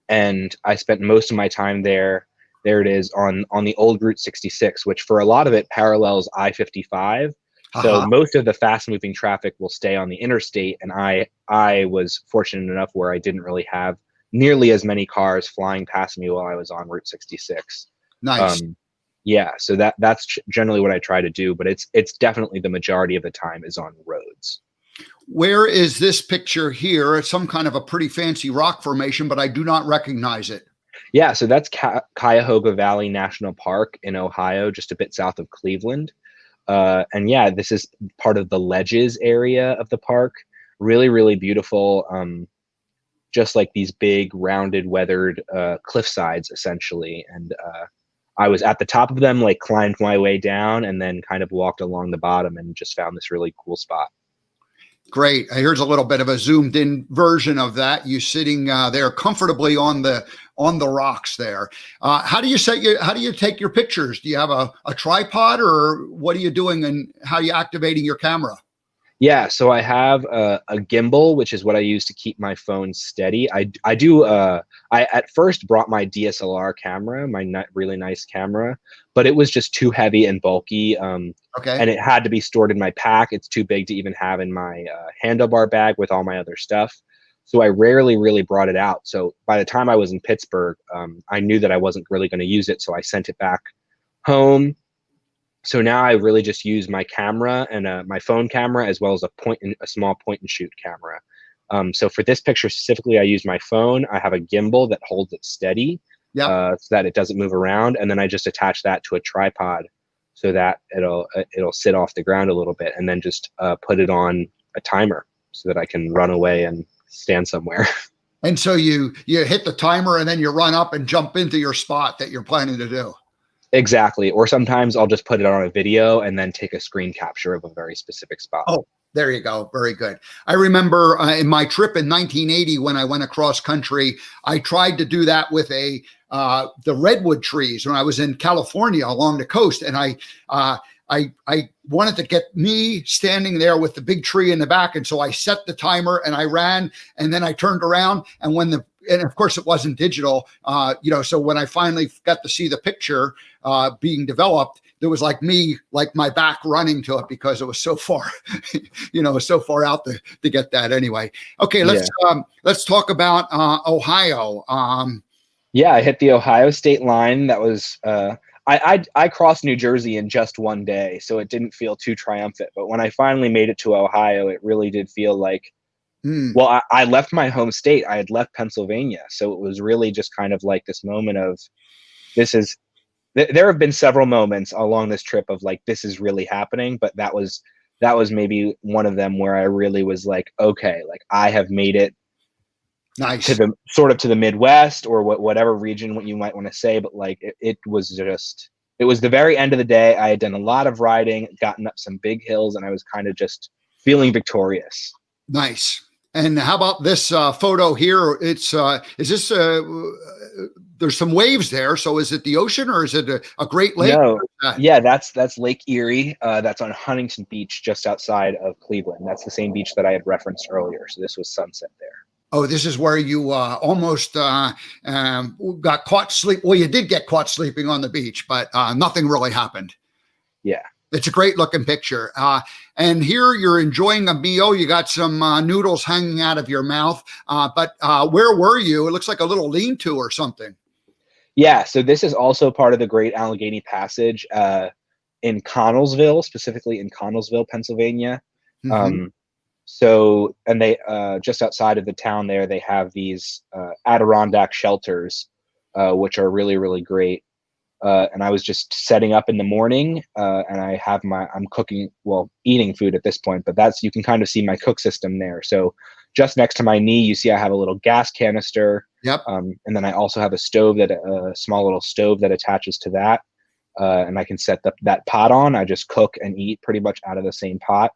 And I spent most of my time there. There it is on the old Route 66, which for a lot of it parallels I-55. So most of the fast moving traffic will stay on the interstate. And I was fortunate enough where I didn't really have nearly as many cars flying past me while I was on Route 66. Nice. Yeah, so that's generally what I try to do, but it's definitely the majority of the time is on roads. Where is this picture here? It's some kind of a pretty fancy rock formation, but I do not recognize it. Yeah, so that's Cuyahoga Valley National Park in Ohio, just a bit south of Cleveland. And yeah, this is part of the Ledges area of the park. Really beautiful. Just like these big rounded weathered cliff sides essentially. And I was at the top of them, like climbed my way down and then kind of walked along the bottom and just found this really cool spot. Great. Here's a little bit of a zoomed in version of that. You sitting there comfortably on the rocks there. How do you take your pictures? Do you have a tripod, or what are you doing, and how are you activating your camera? Yeah, so I have a gimbal, which is what I use to keep my phone steady. I at first brought my DSLR camera, my really nice camera, but it was just too heavy and bulky. Okay. And it had to be stored in my pack. It's too big to even have in my handlebar bag with all my other stuff. So I rarely really brought it out. So by the time I was in Pittsburgh, I knew that I wasn't really going to use it. So I sent it back home. So now I really just use my camera and my phone camera, as well as a small point and shoot camera. So for this picture specifically, I use my phone. I have a gimbal that holds it steady, so that it doesn't move around. And then I just attach that to a tripod so that it'll sit off the ground a little bit, and then just put it on a timer so that I can run away and stand somewhere. And so you hit the timer and then you run up and jump into your spot that you're planning to do. Exactly. Or sometimes I'll just put it on a video and then take a screen capture of a very specific spot. Oh, there you go. Very good. I remember in my trip in 1980 when I went across country, I tried to do that with the redwood trees when I was in California along the coast, and I wanted to get me standing there with the big tree in the back, and so I set the timer and I ran, and then I turned around, and when and of course it wasn't digital, so when I finally got to see the picture being developed, there was like my back running to it because it was so far, so far out to get that anyway. Okay, let's talk about Ohio. Yeah, I hit the Ohio state line. That was I crossed New Jersey in just one day, so it didn't feel too triumphant. But when I finally made it to Ohio, it really did feel like, well, I left my home state. I had left Pennsylvania, so it was really just kind of like this moment of there have been several moments along this trip of like, this is really happening, but that was maybe one of them where I really was like, okay, like I have made it nice to the Midwest or whatever region, what you might want to say. But like, it was the very end of the day. I had done a lot of riding, gotten up some big hills, and I was kind of just feeling victorious. Nice. And how about this photo here? It's is this there's some waves there. So is it the ocean or is it a Great Lake? No. Yeah, that's Lake Erie. That's on Huntington Beach, just outside of Cleveland. That's the same beach that I had referenced earlier. So this was sunset there. Oh, this is where you almost got caught sleep. Well, you did get caught sleeping on the beach, but nothing really happened. Yeah. It's a great looking picture. And here you're enjoying a meal. You got some noodles hanging out of your mouth. But where were you? It looks like a little lean-to or something. Yeah. So this is also part of the Great Allegheny Passage in Connellsville, specifically in Connellsville, Pennsylvania. Mm-hmm. So, and they just outside of the town there, they have these Adirondack shelters, which are really, really great. And I was just setting up in the morning, and I'm cooking, eating food at this point, but you can kind of see my cook system there. So just next to my knee, you see I have a little gas canister. Yep. And then I also have a small little stove that attaches to that. And I can set that pot on. I just cook and eat pretty much out of the same pot.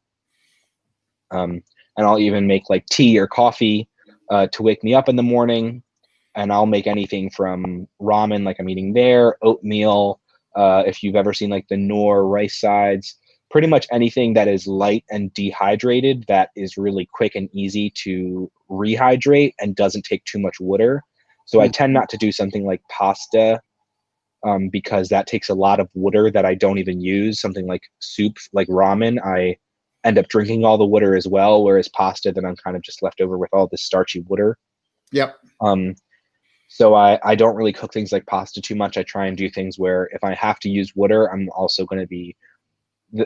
And I'll even make like tea or coffee to wake me up in the morning. And I'll make anything from ramen, like I'm eating there, oatmeal. If you've ever seen like the Knorr rice sides, pretty much anything that is light and dehydrated that is really quick and easy to rehydrate and doesn't take too much water. So I tend not to do something like pasta because that takes a lot of water that I don't even use. Something like soup, like ramen, I end up drinking all the water as well, whereas pasta, then I'm kind of just left over with all this starchy water. Yep. So I don't really cook things like pasta too much. I try and do things where if I have to use water, I'm also going to be,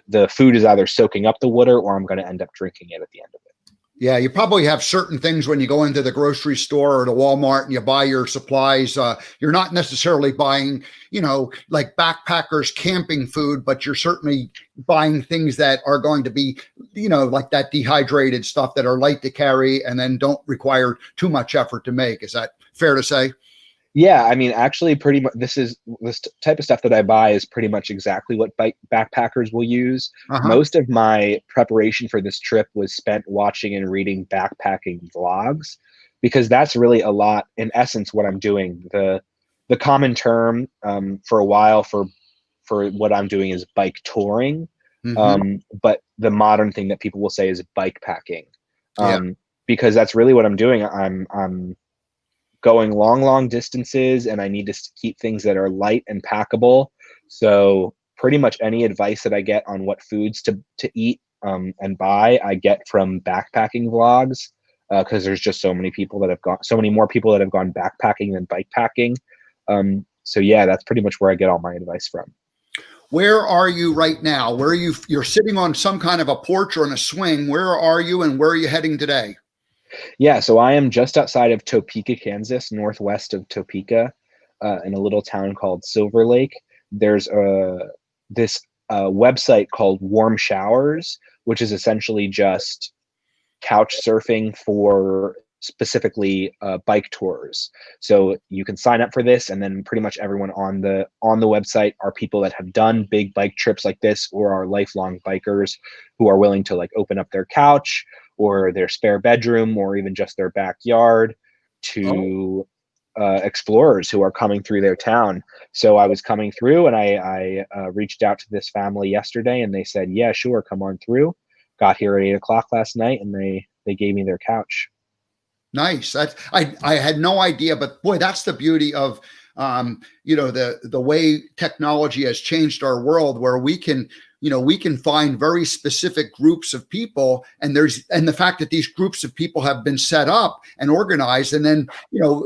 the food is either soaking up the water or I'm going to end up drinking it at the end of it. Yeah, you probably have certain things when you go into the grocery store or the Walmart and you buy your supplies. You're not necessarily buying, like backpackers camping food, but you're certainly buying things that are going to be, like that dehydrated stuff that are light to carry and then don't require too much effort to make. Is that fair to say? Yeah, I mean, actually, pretty much this type of stuff that I buy is pretty much exactly what backpackers will use. Uh-huh. Most of my preparation for this trip was spent watching and reading backpacking vlogs, because that's really a lot, in essence, what I'm doing. The common term for a while for what I'm doing is bike touring, but the modern thing that people will say is bike packing, because that's really what I'm doing. I'm going long distances, and I need to keep things that are light and packable. So pretty much any advice that I get on what foods to eat and buy, I get from backpacking vlogs, because there's just so many more people that have gone backpacking than bike packing. So yeah, that's pretty much where I get all my advice from. Where are you right now? Where are you? You're sitting on some kind of a porch or in a swing. Where are you, and where are you heading today? Yeah, so I am just outside of Topeka, Kansas, northwest of Topeka, in a little town called Silver Lake. There's this website called Warm Showers, which is essentially just couch surfing for specifically bike tours. So you can sign up for this, and then pretty much everyone on the website are people that have done big bike trips like this, or are lifelong bikers who are willing to like open up their couch or their spare bedroom or even just their backyard to explorers who are coming through their town. So I was coming through, and I reached out to this family yesterday, and they said, yeah, sure, come on through. Got here at 8 o'clock last night, and they gave me their couch. Nice. I had no idea, but boy, that's the beauty of the way technology has changed our world, where we can find very specific groups of people, and the fact that these groups of people have been set up and organized, and then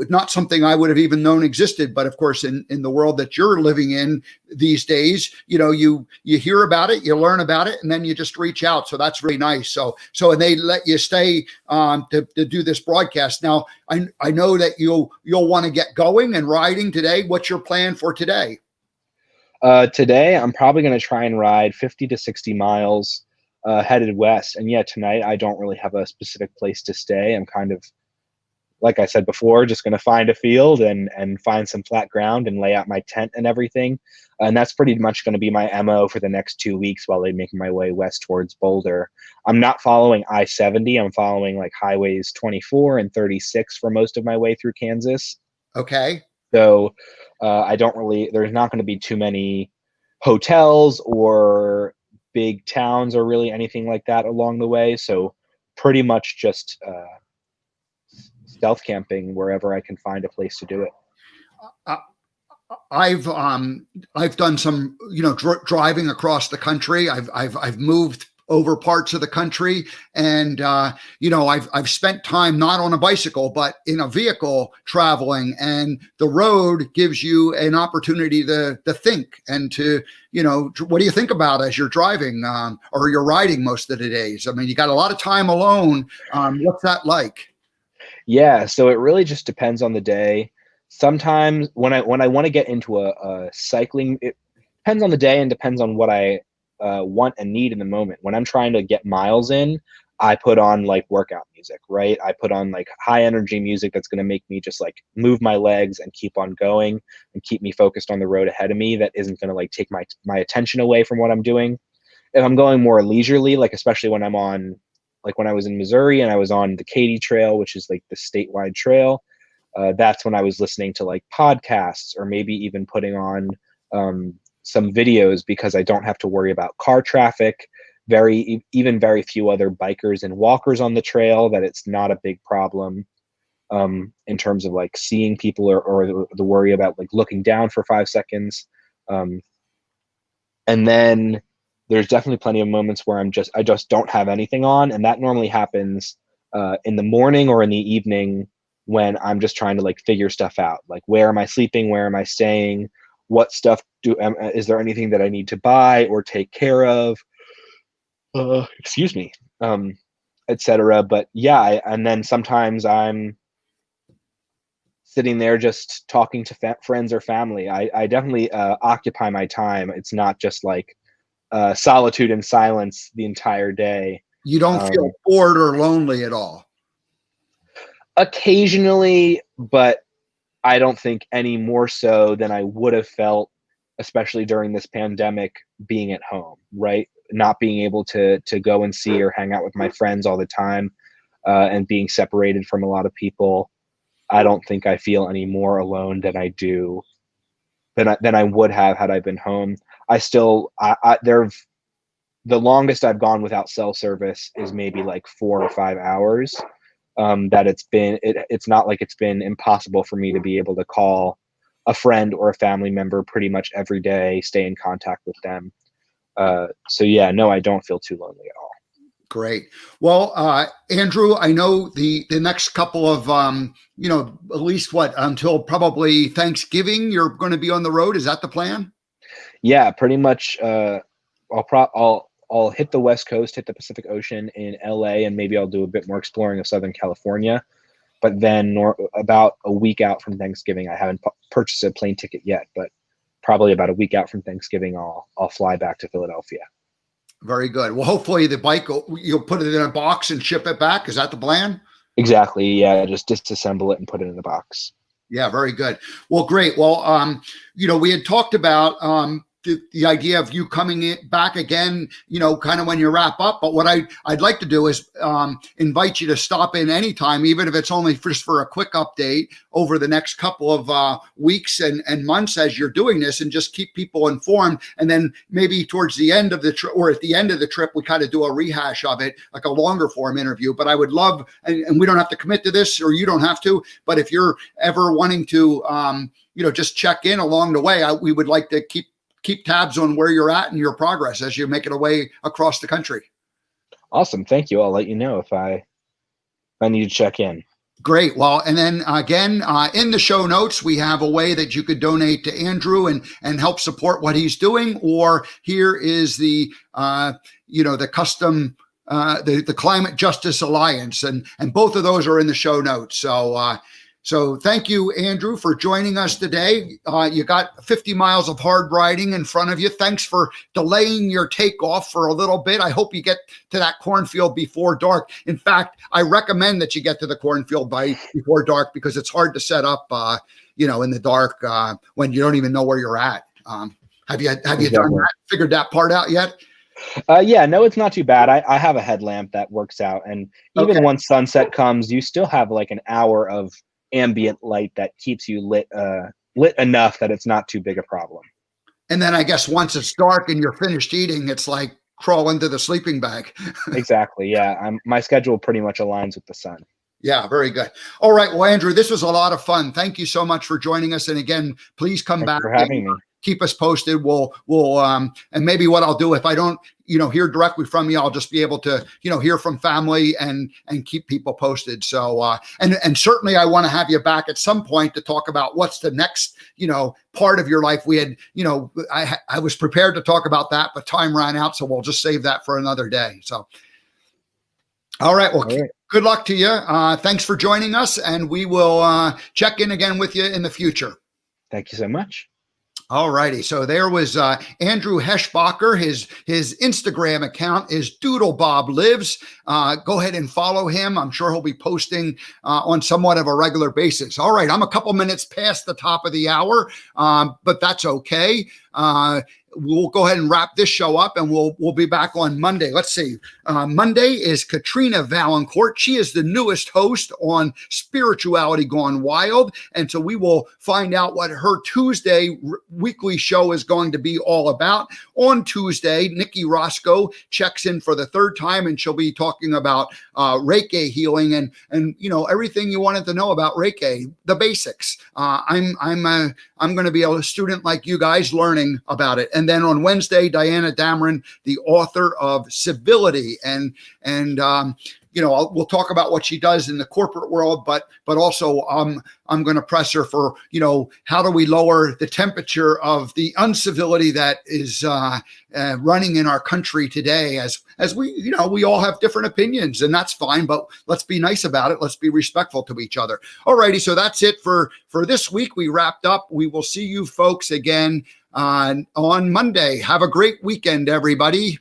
not something I would have even known existed, but of course in the world that you're living in these days, you hear about it, you learn about it, and then you just reach out. So that's really nice. So and they let you stay to do this broadcast. Now I know that you'll want to get going and riding today. What's your plan for today? Today, I'm probably going to try and ride 50 to 60 miles headed west. And yeah, tonight I don't really have a specific place to stay. I'm kind of, like I said before, just going to find a field and find some flat ground and lay out my tent and everything. And that's pretty much going to be my MO for the next 2 weeks while I make my way west towards Boulder. I'm not following I-70. I'm following like highways 24 and 36 for most of my way through Kansas. Okay. So there's not going to be too many hotels or big towns or really anything like that along the way. So pretty much just stealth camping wherever I can find a place to do it. I've done some, driving across the country. I've moved over parts of the country, and I've spent time not on a bicycle but in a vehicle traveling, and the road gives you an opportunity to think and to what do you think about as you're driving or you're riding most of the days? I mean, you got a lot of time alone. What's that like? Yeah, so it really just depends on the day. Sometimes when I want to get into a cycling, it depends on the day and depends on what I want and need in the moment. When I'm trying to get miles in, I put on like workout music, right? I put on like high energy music that's going to make me just like move my legs and keep on going and keep me focused on the road ahead of me. That isn't going to like take my attention away from what I'm doing. If I'm going more leisurely, like especially when I'm on, like when I was in Missouri and I was on the Katy Trail, which is like the statewide trail, that's when I was listening to like podcasts or maybe even putting on some videos, because I don't have to worry about car traffic, even very few other bikers and walkers on the trail, that it's not a big problem in terms of like seeing people or the worry about like looking down for 5 seconds. And then there's definitely plenty of moments where I just don't have anything on, and that normally happens in the morning or in the evening when I'm just trying to like figure stuff out, like where am I sleeping, where am I staying, what stuff is there anything that I need to buy or take care of, excuse me, etc. But yeah, and then sometimes I'm sitting there just talking to friends or family. I definitely occupy my time. It's not just like solitude and silence the entire day. You don't feel bored or lonely at all? Occasionally, but I don't think any more so than I would have felt, especially during this pandemic, being at home, right? Not being able to go and see or hang out with my friends all the time, and being separated from a lot of people. I don't think I feel any more alone than I do than I would have had I been home. The longest I've gone without cell service is maybe like 4 or 5 hours. That it's not like it's been impossible for me to be able to call a friend or a family member pretty much every day, stay in contact with them. So yeah, no, I don't feel too lonely at all. Great. Well, Andrew, I know the next couple of, at least until probably Thanksgiving, you're going to be on the road. Is that the plan? Yeah, pretty much. I'll hit the West Coast, hit the Pacific Ocean in LA, and maybe I'll do a bit more exploring of Southern California. But then about a week out from Thanksgiving, I haven't purchased a plane ticket yet, but probably about a week out from Thanksgiving, I'll fly back to Philadelphia. Very good. Well, hopefully the bike, you'll put it in a box and ship it back. Is that the plan? Exactly. Yeah. Just disassemble it and put it in a box. Yeah. Very good. Well, great. Well, we had talked about, the idea of you coming back again, kind of when you wrap up. But what I'd like to do is invite you to stop in anytime, even if it's only just for a quick update over the next couple of weeks and months as you're doing this, and just keep people informed. And then maybe towards the end of the trip, or at the end of the trip, we kind of do a rehash of it, like a longer form interview. But I would love, and we don't have to commit to this, or you don't have to, but if you're ever wanting to, just check in along the way, we would like to keep tabs on where you're at and your progress as you make it away across the country. Awesome. Thank you. I'll let you know if I need to check in. Great. Well, and then again, in the show notes, we have a way that you could donate to Andrew and help support what he's doing. Or here is the custom, the Climate Justice Alliance, and both of those are in the show notes. So thank you, Andrew, for joining us today. You got 50 miles of hard riding in front of you. Thanks for delaying your takeoff for a little bit. I hope you get to that cornfield before dark. In fact, I recommend that you get to the cornfield before dark, because it's hard to set up, in the dark when you don't even know where you're at. Have you done that? Figured that part out yet? Yeah, no, it's not too bad. I have a headlamp that works out, and even once sunset comes, you still have like an hour of ambient light that keeps you lit enough that it's not too big a problem. And then I guess once it's dark and you're finished eating, it's like crawl into the sleeping bag. Exactly. Yeah. My schedule pretty much aligns with the sun. Yeah, very good. All right. Well, Andrew, this was a lot of fun. Thank you so much for joining us. And again, please come back for having me. Keep us posted. We'll and maybe what I'll do, if I don't, hear directly from you, I'll just be able to, hear from family and keep people posted. So, and certainly I want to have you back at some point to talk about what's the next, part of your life. We had, I was prepared to talk about that, but time ran out. So we'll just save that for another day. So, all right. Well, good luck to you. Thanks for joining us, and we will check in again with you in the future. Thank you so much. All righty. So there was Andrew Hesbacher. His Instagram account is DoodleBobLives. Go ahead and follow him. I'm sure he'll be posting on somewhat of a regular basis. All right. I'm a couple minutes past the top of the hour, but that's okay. We'll go ahead and wrap this show up, and we'll be back on Monday. Let's see. Monday is Katrina Valancourt. She is the newest host on Spirituality Gone Wild. And so we will find out what her Tuesday weekly show is going to be all about. On Tuesday, Nikki Roscoe checks in for the third time, and she'll be talking about Reiki healing and everything you wanted to know about Reiki, the basics. I'm going to be a student like you guys learning about it. And then on Wednesday, Diana Dameron, the author of Civility, and we'll talk about what she does in the corporate world, but also I'm going to press her for, how do we lower the temperature of the uncivility that is running in our country today, as we, we all have different opinions, and that's fine, but let's be nice about it. Let's be respectful to each other. All righty. So that's it for this week. We wrapped up. We will see you folks again on Monday. Have a great weekend, everybody.